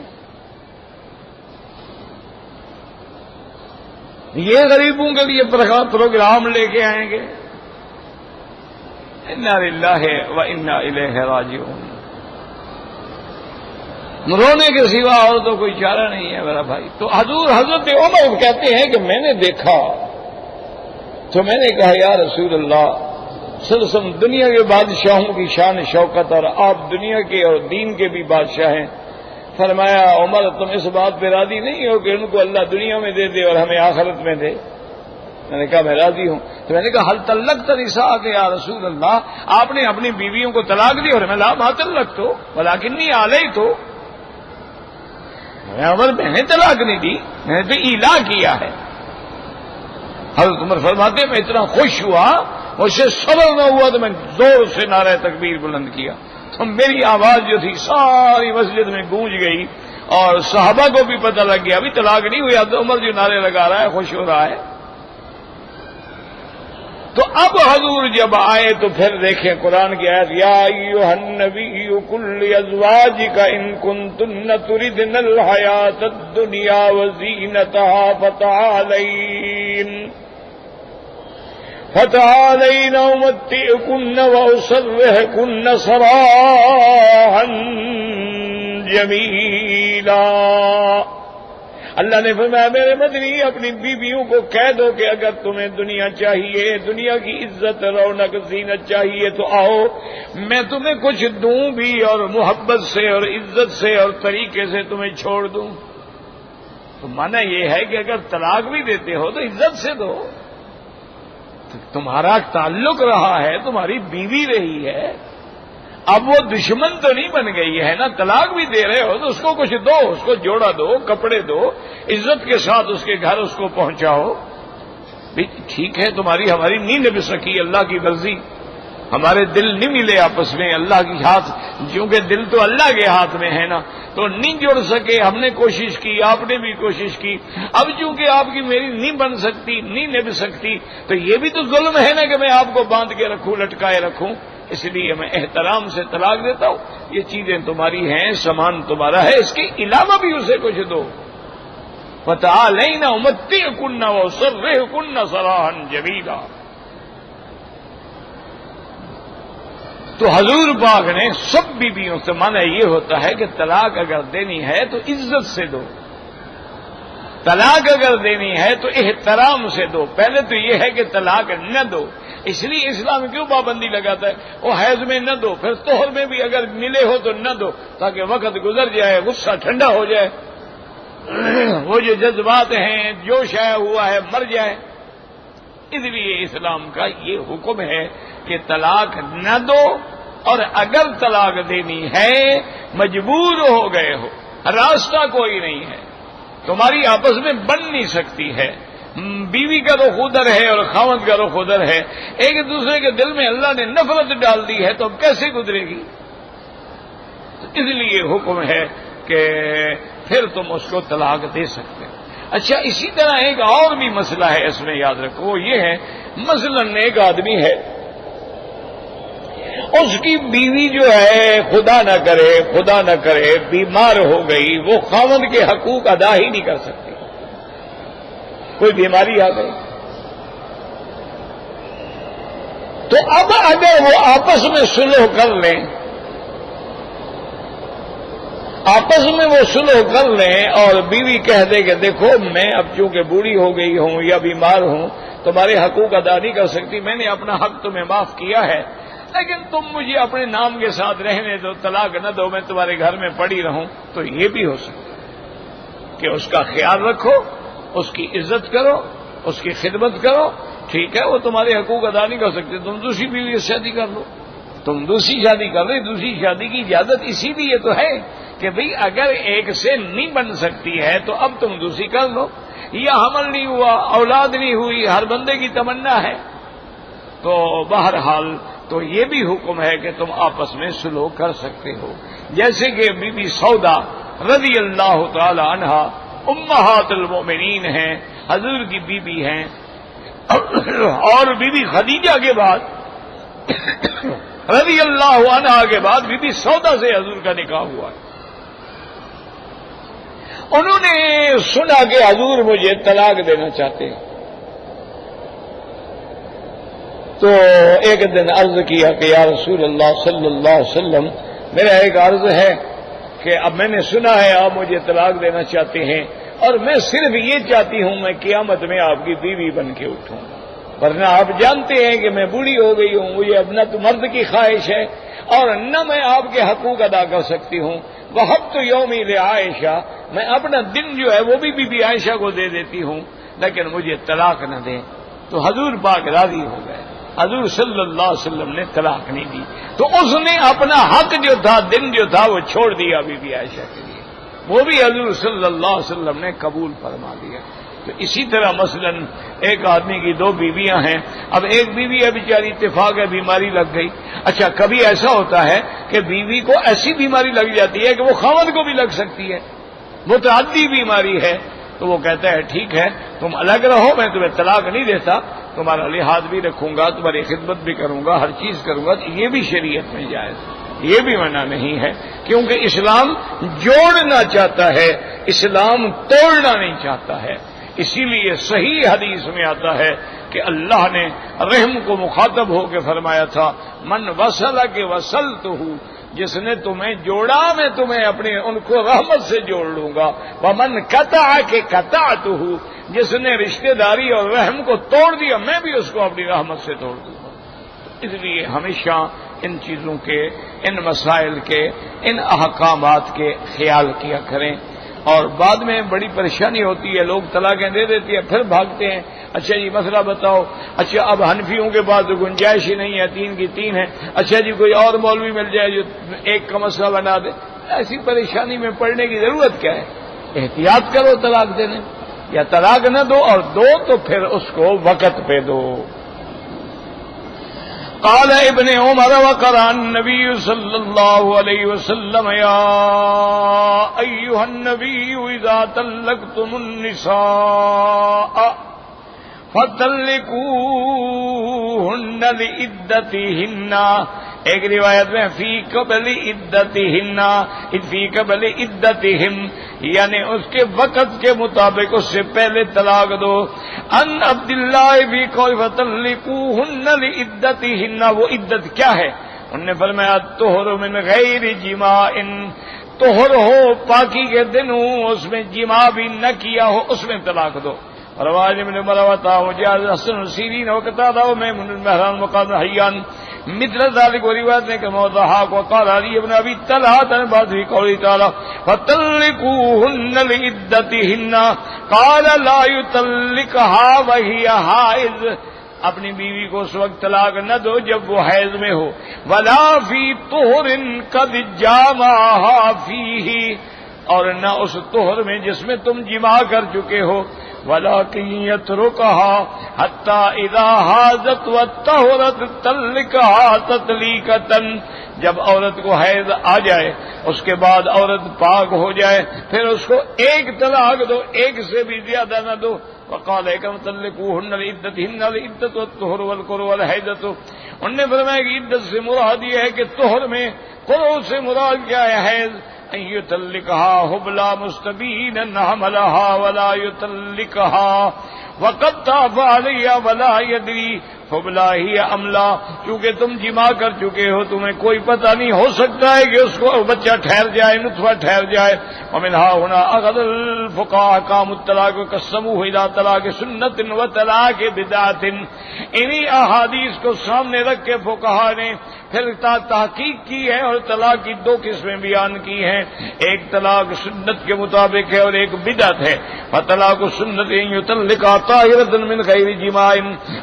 یہ غریبوں کے لیے پروگرام لے کے آئیں گے؟ انا للہ و انا الیہ راجعون۔ رونے کے سوا اور تو کوئی چارہ نہیں ہے میرا بھائی۔ تو حضرت عمر کہتے ہیں کہ میں نے دیکھا تو میں نے کہا یا رسول اللہ صلی اللہ علیہ وسلم، دنیا کے بادشاہوں کی شان شوکت اور آپ دنیا کے اور دین کے بھی بادشاہ ہیں۔ فرمایا عمر تم اس بات پہ راضی نہیں ہو کہ ان کو اللہ دنیا میں دے دے اور ہمیں آخرت میں دے؟ میں نے کہا میں راضی ہوں۔ تو میں نے کہا حل طلقت نساءک یا رسول اللہ، آپ نے اپنی بیویوں کو طلاق دی؟ اور میں لا ما طلقت ولکنی علیت، عمر میں نے طلاق نہیں دی، میں نے تو ایلا کیا ہے۔ حضرت عمر فرماتے ہیں میں اتنا خوش ہوا، مجھ سے صبر نہ ہوا تو میں زور سے نعرہ تکبیر بلند کیا، تو میری آواز جو تھی ساری مسجد میں گونج گئی، اور صحابہ کو بھی پتہ لگ گیا ابھی طلاق نہیں ہوئی، تو عمر جو نعرے لگا رہا ہے خوش ہو رہا ہے۔ تو اب حضور جب آئے تو پھر دیکھیں قرآن کی آیت، یا ایھا النبی قل لازواجک ان کنتن تردن الحیاۃ الدنیا وزینتها فتعالین امتعکن واسرحکن سراحا جمیلا۔ اللہ نے فرمایا میرے مدنی اپنی بیویوں کو کہہ دو کہ اگر تمہیں دنیا چاہیے، دنیا کی عزت رونق زینت چاہیے تو آؤ، میں تمہیں کچھ دوں بھی، اور محبت سے اور عزت سے اور طریقے سے تمہیں چھوڑ دوں۔ تو مانا یہ ہے کہ اگر طلاق بھی دیتے ہو تو عزت سے دو، تمہارا تعلق رہا ہے، تمہاری بیوی رہی ہے، اب وہ دشمن تو نہیں بن گئی ہے نا۔ طلاق بھی دے رہے ہو تو اس کو کچھ دو، اس کو جوڑا دو، کپڑے دو، عزت کے ساتھ اس کے گھر اس کو پہنچاؤ۔ ٹھیک ہے تمہاری ہماری نہیں نبھ سکی، اللہ کی مرضی، ہمارے دل نہیں ملے آپس میں، اللہ کی ہاتھ، کیونکہ دل تو اللہ کے ہاتھ میں ہے نا، تو نہیں جڑ سکے، ہم نے کوشش کی، آپ نے بھی کوشش کی، اب چونکہ آپ کی میری نہیں بن سکتی، نہیں نبھ سکتی، تو یہ بھی تو ظلم ہے نا کہ میں آپ کو باندھ کے رکھوں، لٹکائے رکھوں، اس لیے میں احترام سے طلاق دیتا ہوں۔ یہ چیزیں تمہاری ہیں، سامان تمہارا ہے، اس کے علاوہ بھی اسے کچھ دو۔ فتعالین امتعکن واسرحکن سراحا جمیلا۔ تو حضور پاک نے سب بیویوں سے مانا یہ ہوتا ہے کہ طلاق اگر دینی ہے تو عزت سے دو، طلاق اگر دینی ہے تو احترام سے دو۔ پہلے تو یہ ہے کہ طلاق نہ دو، اس لیے اسلام کیوں پابندی لگاتا ہے؟ وہ حیض میں نہ دو، پھر طہر میں بھی اگر ملے ہو تو نہ دو، تاکہ وقت گزر جائے، غصہ ٹھنڈا ہو جائے، وہ جو جذبات ہیں، جوش آیا ہوا ہے، مر جائے۔ اس لیے اسلام کا یہ حکم ہے کہ طلاق نہ دو، اور اگر طلاق دینی ہے مجبور ہو گئے ہو، راستہ کوئی نہیں ہے، تمہاری آپس میں بن نہیں سکتی ہے، بیوی کا رخ ادھر ہے اور خاوند کا رخ ادھر ہے، ایک دوسرے کے دل میں اللہ نے نفرت ڈال دی ہے، تو اب کیسے گزرے گی؟ اس لیے حکم ہے کہ پھر تم اس کو طلاق دے سکتے۔ اچھا اسی طرح ایک اور بھی مسئلہ ہے، اس میں یاد رکھو، وہ یہ ہے مثلا ایک آدمی ہے، اس کی بیوی جو ہے خدا نہ کرے بیمار ہو گئی، وہ خاوند کے حقوق ادا ہی نہیں کر سکتی، کوئی بیماری آ گئی، تو اب اگر وہ آپس میں صلح کر لیں آپس میں وہ سلو کر لیں اور بیوی کہہ دے کہ دیکھو میں اب چونکہ بوڑھی ہو گئی ہوں یا بیمار ہوں تمہارے حقوق ادا نہیں کر سکتی، میں نے اپنا حق تمہیں معاف کیا ہے، لیکن تم مجھے اپنے نام کے ساتھ رہنے دو، طلاق نہ دو، میں تمہارے گھر میں پڑی رہوں، تو یہ بھی ہو سکتا ہے کہ اس کا خیال رکھو، اس کی عزت کرو، اس کی خدمت کرو، ٹھیک ہے وہ تمہارے حقوق ادا نہیں کر سکتے، تم دوسری بیوی سے شادی کر لو، تم دوسری شادی کر لو، دوسری شادی کی اجازت اسی لیے تو ہے کہ بھئی اگر ایک سے نہیں بن سکتی ہے تو اب تم دوسری کر لو، یا حمل نہیں ہوا، اولاد نہیں ہوئی، ہر بندے کی تمنا ہے، تو بہرحال تو یہ بھی حکم ہے کہ تم آپس میں سلوک کر سکتے ہو، جیسے کہ بی بی سودا رضی اللہ تعالی عنہا امہات المؤمنین ہیں، حضور کی بیوی ہیں، اور بی بی خدیجہ کے بعد رضی اللہ عنہا کے بعد بی بی سودا سے حضور کا نکاح ہوا ہے۔ انہوں نے سنا کہ حضور مجھے طلاق دینا چاہتے ہیں، تو ایک دن عرض کیا کہ یا رسول اللہ صلی اللہ علیہ وسلم میرا ایک عرض ہے کہ اب میں نے سنا ہے آپ مجھے طلاق دینا چاہتے ہیں، اور میں صرف یہ چاہتی ہوں میں قیامت میں آپ کی بیوی بن کے اٹھوں، ورنہ آپ جانتے ہیں کہ میں بوڑھی ہو گئی ہوں، مجھے اب نہ تو مرد کی خواہش ہے اور نہ میں آپ کے حقوق ادا کر سکتی ہوں، وہبت یومی لعائشہ، میں اپنا دن جو ہے وہ بھی بی بی عائشہ کو دے دیتی ہوں، لیکن مجھے طلاق نہ دیں۔ تو حضور پاک راضی ہو گئے، حضور صلی اللہ علیہ وسلم نے طلاق نہیں دی، تو اس نے اپنا حق جو تھا، دن جو تھا وہ چھوڑ دیا بی بی عائشہ کے لیے، وہ بھی حضور صلی اللہ علیہ وسلم نے قبول فرما دیا۔ تو اسی طرح مثلا ایک آدمی کی دو بیویاں ہیں، اب ایک بیوی ہے بیچاری اتفاق ہے بیماری لگ گئی، اچھا کبھی ایسا ہوتا ہے کہ بیوی کو ایسی بیماری لگ جاتی ہے کہ وہ خاوند کو بھی لگ سکتی ہے، متعدی بیماری ہے، تو وہ کہتا ہے ٹھیک ہے تم الگ رہو، میں تمہیں طلاق نہیں دیتا، تمہارا لحاظ بھی رکھوں گا، تمہاری خدمت بھی کروں گا، ہر چیز کروں گا، تو یہ بھی شریعت میں جائز، یہ بھی منع نہیں ہے، کیونکہ اسلام جوڑنا چاہتا ہے، اسلام توڑنا نہیں چاہتا ہے۔ اسی لیے صحیح حدیث میں آتا ہے کہ اللہ نے رحم کو مخاطب ہو کے فرمایا تھا من وصل کے وصلتہ، جس نے تمہیں جوڑا میں تمہیں اپنے ان کو رحمت سے جوڑ لوں گا، ومن قطع کے قطعتہ، جس نے رشتہ داری اور رحم کو توڑ دیا میں بھی اس کو اپنی رحمت سے توڑ دوں گا۔ اس لیے ہمیشہ ان چیزوں کے، ان مسائل کے، ان احکامات کے خیال کیا کریں، اور بعد میں بڑی پریشانی ہوتی ہے، لوگ طلاقیں دے دیتی ہیں پھر بھاگتے ہیں، اچھا جی مسئلہ بتاؤ، اچھا اب حنفیوں کے پاس تو گنجائش ہی نہیں ہے، 3 کی 3 ہے، اچھا جی کوئی اور مولوی مل جائے جو 1 کا مسئلہ بنا دے، ایسی پریشانی میں پڑنے کی ضرورت کیا ہے؟ احتیاط کرو طلاق دینے، یا طلاق نہ دو، اور دو تو پھر اس کو وقت پہ دو۔ قال ابن عمر وقرأ النبي صلى الله عليه وسلم يا أيها النبي إذا طلقتم النساء فطلقوهن لعدتهن، ایک روایت میں فی قبل عدتهن، فی قبل عدتهم، یعنی اس کے وقت کے مطابق اس سے پہلے طلاق دو۔ ان عبداللہ فی قول فطلقوهن لعدتهن، وہ عدت کیا ہے؟ انہوں نے فرمایا طہر من غیر جماع، طہر ہو پاکی کے دن ہو، اس میں جماع بھی نہ کیا ہو، اس میں طلاق دو۔ رواج ابن مروتا وجاز حسن سیرین وقتادہ ومیمون بن مہران وقال حیان مثل ذلك، روایت نے کہ موضحاق وقال علی ابن ابی طلحہ نے بعد ہی قولی تعالی فطلقوهن لعدتهن قال لا يطلقها وهي حائض، اپنی بیوی کو اس وقت طلاق نہ دو جب وہ حیض میں ہو، ولا فی طہر قد جامعها فیہ، اور نہ اس طہر میں جس میں تم جماع کر چکے ہو، وَلَٰكِن يَتْرُكَهَا حَتَّىٰ إِذَا حَاضَتْ وَطَّهُرَتْ طَلِّقَهَا تَطْلِيقَةً، جب عورت کو حیض آ جائے اس کے بعد عورت پاک ہو جائے پھر اس کو 1 طلاق دو، 1 سے بھی زیادہ نہ دو۔ وقال كم طلقوهن لعدتهن العدة والطهر والقرء والحيضة، انہوں نے فرمایا کہ عدت سے مراد یہ ہے کہ طہر میں، قرء سے مراد کیا ہے؟ حیض۔ ان يطلقها حبلا مستبينا حملها ولا يطلقها وقد طاف عليها ولا يدري حبلا ہی عملہ، چونکہ تم جمع کر چکے ہو تمہیں کوئی پتہ نہیں، ہو سکتا ہے کہ اس کو بچہ ٹھہر جائے، نطفہ ٹھہر جائے۔ ومنها هنا اخذ الفقهاء احکام الطلاق وقسموه الى طلاق سنت وطلاق بدعت۔ انہی احادیث کو سامنے رکھ کے فقہا نے پھر تحقیق کی ہے اور طلاق کی دو قسمیں بیان کی ہیں، ایک طلاق سنت کے مطابق ہے اور ایک بدعت ہے۔ فطلاق السنت ان يطلق طاهرة من غیر جماع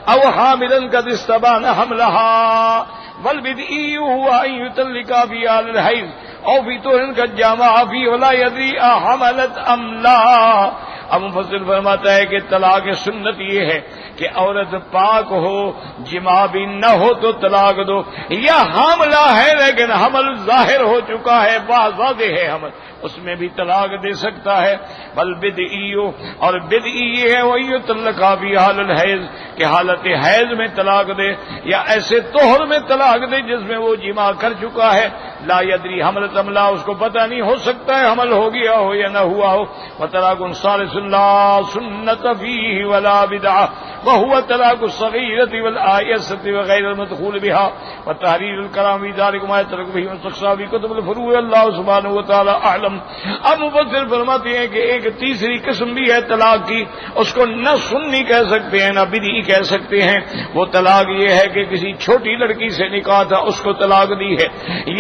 او حاملا قد استبان حملها، والبدعی هو ان يطلق في حال الحیض او فی طہر قد جامع فی ولا يدری حملت ام لا۔ اب مفسر فرماتا ہے کہ طلاق سنت یہ ہے کہ عورت پاک ہو، جماع بھی نہ ہو تو طلاق دو، یا حاملہ ہے لیکن حمل ظاہر ہو چکا ہے، واضح ہے حمل، اس میں بھی طلاق دے سکتا ہے۔ بل بدعی، اور بدعی یہ ہے وہ یطلق فی حال الحیض کہ حالت حیض میں طلاق دے، یا ایسے طہر میں طلاق دے جس میں وہ جماع کر چکا ہے، لا یدری حملت املا، اس کو پتہ نہیں، ہو سکتا ہے حمل ہو گیا ہو یا نہ ہوا ہو۔ وطلاق ثالث لا سنت فیہ ولا بدعہ وهو طلاق الصغیرۃ والآیسۃ وغیر المدخول بها وتحریر الکلام فی ذلک ما یترک به مستقصا فی کتب الفروع، اللہ سبحانہ وتعالی اعلم۔ اب مفسر فرماتے ہیں کہ ایک تیسری قسم بھی ہے طلاق کی، اس کو نہ سنی کہہ سکتے ہیں نہ بدعی کہہ سکتے ہیں۔ وہ طلاق یہ ہے کہ کسی چھوٹی لڑکی سے نکاح تھا اس کو طلاق دی ہے،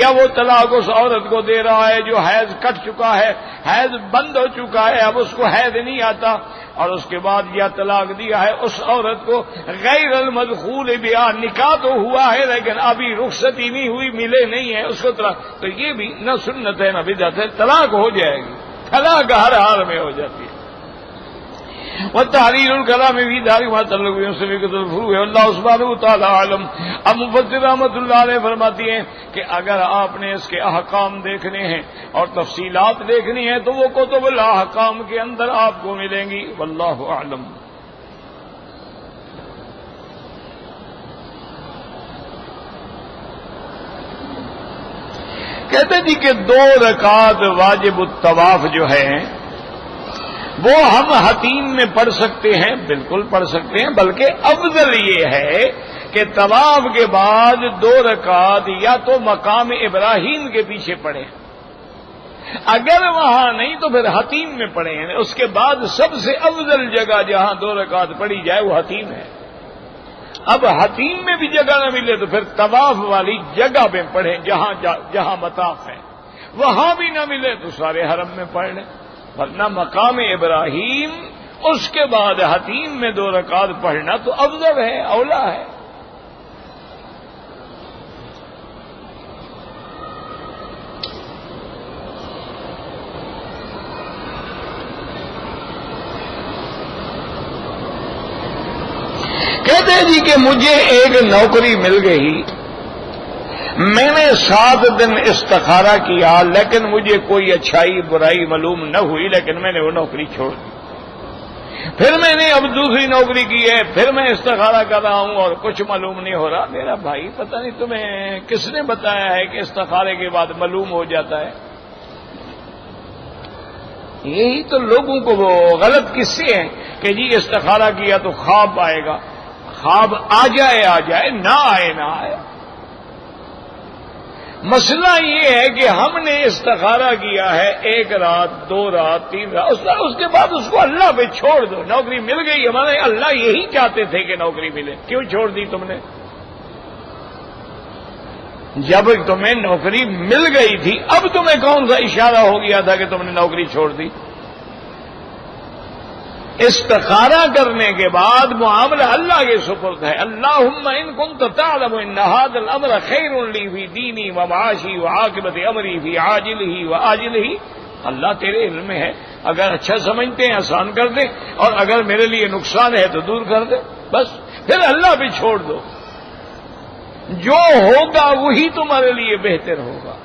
یا وہ طلاق اس عورت کو دے رہا ہے جو حیض کٹ چکا ہے، حیض بند ہو چکا ہے، اب اس کو حیض نہیں آتا، اور اس کے بعد یہ طلاق دیا ہے اس عورت کو غیر المدخول بہا، نکاح تو ہوا ہے لیکن ابھی رخصتی نہیں ہوئی، ملے نہیں ہے، اس کو طلاق، تو یہ بھی نہ سنت ہے نہ بدعت ہے، طلاق ہو جائے گی، طلاق ہر حال میں ہو جاتی ہے۔ وتحریر الکلام فی ذلک ما یتعلق بمسلک الفروع، اللہ سبحانہ وتعالی عالم۔ اب مفسر رحمۃ اللہ علیہ فرماتی ہیں کہ اگر آپ نے اس کے احکام دیکھنے ہیں اور تفصیلات دیکھنی ہیں تو وہ کتب الاحکام کے اندر آپ کو ملیں گی، واللہ اعلم۔ کہتے جی کہ 2 رکعت واجب الطواف جو ہے وہ ہم حتیم میں پڑھ سکتے ہیں، بالکل پڑھ سکتے ہیں، بلکہ افضل یہ ہے کہ طواف کے بعد 2 رکعت یا تو مقام ابراہیم کے پیچھے پڑھیں، اگر وہاں نہیں تو پھر حتیم میں پڑھیں، اس کے بعد سب سے افضل جگہ جہاں 2 رکعت پڑھی جائے وہ حتیم ہے۔ اب حتیم میں بھی جگہ نہ ملے تو پھر طواف والی جگہ میں پڑھیں جہاں مطاف ہے، وہاں بھی نہ ملے تو سارے حرم میں پڑھ لیں، ورنہ مقام ابراہیم اس کے بعد حتیم میں 2 رکعت پڑھنا تو افضل ہے، اولا ہے۔ کہتے ہیں جی کہ مجھے ایک نوکری مل گئی، میں نے 7 دن استخارہ کیا لیکن مجھے کوئی اچھائی برائی معلوم نہ ہوئی، لیکن میں نے وہ نوکری چھوڑ دی، پھر میں نے اب دوسری نوکری کی ہے، پھر میں استخارہ کر رہا ہوں اور کچھ معلوم نہیں ہو رہا۔ میرا بھائی پتہ نہیں تمہیں کس نے بتایا ہے کہ استخارے کے بعد معلوم ہو جاتا ہے؟ یہی تو لوگوں کو وہ غلط قصے ہیں کہ جی استخارہ کیا تو خواب آئے گا، خواب آ جائے نہ آئے نہ آئے۔ مسئلہ یہ ہے کہ ہم نے استخارہ کیا ہے 1 رات 2 رات 3 رات، اس کے بعد اس کو اللہ پہ چھوڑ دو، نوکری مل گئی، ہمارے اللہ یہی چاہتے تھے کہ نوکری ملے، کیوں چھوڑ دی تم نے؟ جب تمہیں نوکری مل گئی تھی اب تمہیں کون سا اشارہ ہو گیا تھا کہ تم نے نوکری چھوڑ دی؟ استخارہ کرنے کے بعد معاملہ اللہ کے سپرد ہے۔ اللہم ان کنت تعلم ان ھذا الامر خیر لی فی دینی ومعاشی وعاقبۃ امری فی عاجلہ وآجلہ، اللہ تیرے علم میں ہے، اگر اچھا سمجھتے ہیں آسان کر دے، اور اگر میرے لیے نقصان ہے تو دور کر دے، بس پھر اللہ بھی چھوڑ دو، جو ہوگا وہی تمہارے لیے بہتر ہوگا۔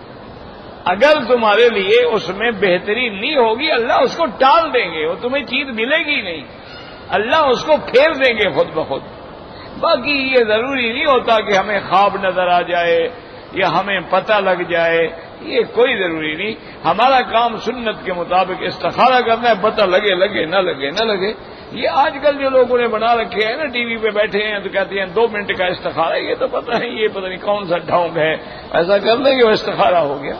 اگر تمہارے لیے اس میں بہتری نہیں ہوگی اللہ اس کو ٹال دیں گے، وہ تمہیں چیز ملے گی نہیں، اللہ اس کو پھیر دیں گے خود بخود۔ باقی یہ ضروری نہیں ہوتا کہ ہمیں خواب نظر آ جائے یا ہمیں پتہ لگ جائے، یہ کوئی ضروری نہیں، ہمارا کام سنت کے مطابق استخارہ کرنا ہے، پتہ لگے نہ لگے نہ لگے، یہ آج کل جو لوگوں نے بنا رکھے ہیں نا ٹی وی پہ بیٹھے ہیں تو کہتے ہیں 2 منٹ کا استخارہ، یہ تو پتہ نہیں، یہ پتہ نہیں کون سا ڈھونگ ہے، ایسا کر دیں کہ وہ استخارہ ہو گیا۔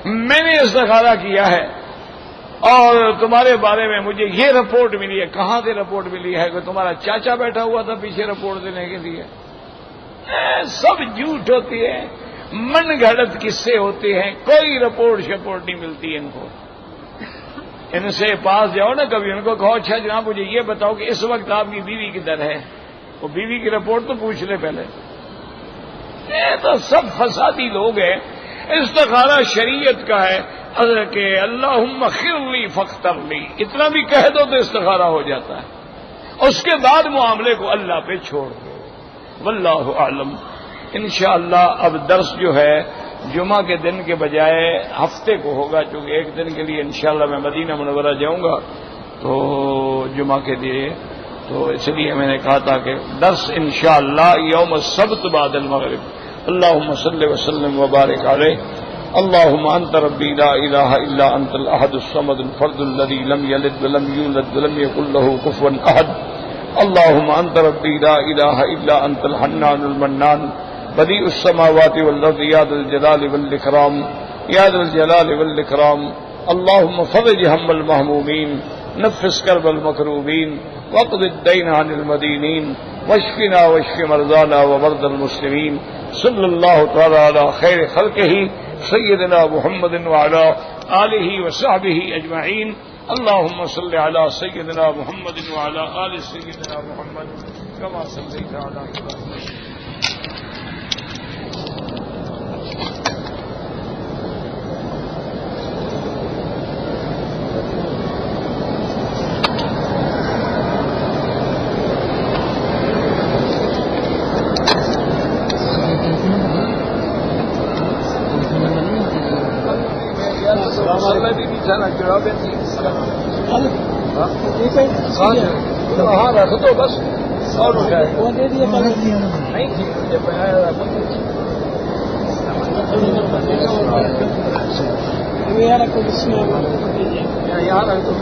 میں نے استخارہ کیا ہے اور تمہارے بارے میں مجھے یہ رپورٹ ملی ہے۔ کہاں سے رپورٹ ملی ہے؟ کہ تمہارا چاچا بیٹھا ہوا تھا پیچھے رپورٹ دینے کے لیے۔ سب جھوٹ ہوتی ہے، من گھڑت قصے ہوتے ہیں، کوئی رپورٹ نہیں ملتی ان کو۔ ان سے پاس جاؤ نا کبھی، ان کو کہو اچھا جناب مجھے یہ بتاؤ کہ اس وقت آپ کی بیوی کدھر ہے، وہ بیوی کی رپورٹ تو پوچھ لے پہلے۔ یہ تو سب فسادی لوگ ہیں۔ استخارہ شریعت کا ہے کہ اللہم خر لی فاختر لی، اتنا بھی کہہ دو تو استخارہ ہو جاتا ہے، اس کے بعد معاملے کو اللہ پہ چھوڑ دو۔ واللہ اعلم۔ انشاءاللہ اب درس جو ہے جمعہ کے دن کے بجائے ہفتے کو ہوگا، چونکہ ایک دن کے لیے انشاءاللہ میں مدینہ منورہ جاؤں گا تو جمعہ کے لیے، تو اس لیے میں نے کہا تھا کہ درس انشاءاللہ یوم السبت بعد المغرب۔ اللہم صلی وسلم وبارک علیہ۔ اللہم انت ربی لا الہ الا انت الاحد الصمد الفرد الذی لم یلد ولم یولد ولم یکن له کفوا احد۔ اللہم انت ربی لا الہ الا انت الحنان المنان بدیع السماوات والارض یا ذا الجلال والاکرام یا ذا الجلال والاکرام۔ اللہم فرج ہم المہمومین، نفس کرب المکروبین، واقض الدین عن المدینین، واشفنا واشف مرضانا ومرضى المسلمین۔ صلی اللہ تعالی علی خیر خلقہ سیدنا محمد وعلی آلہ وصحبہ اجمعین۔ اللہم صل علی سیدنا محمد وعلی آل سیدنا محمد کما صلیت علی ابراہیم۔ ہاں رکھ دو بس اور یہاں رکھ دو۔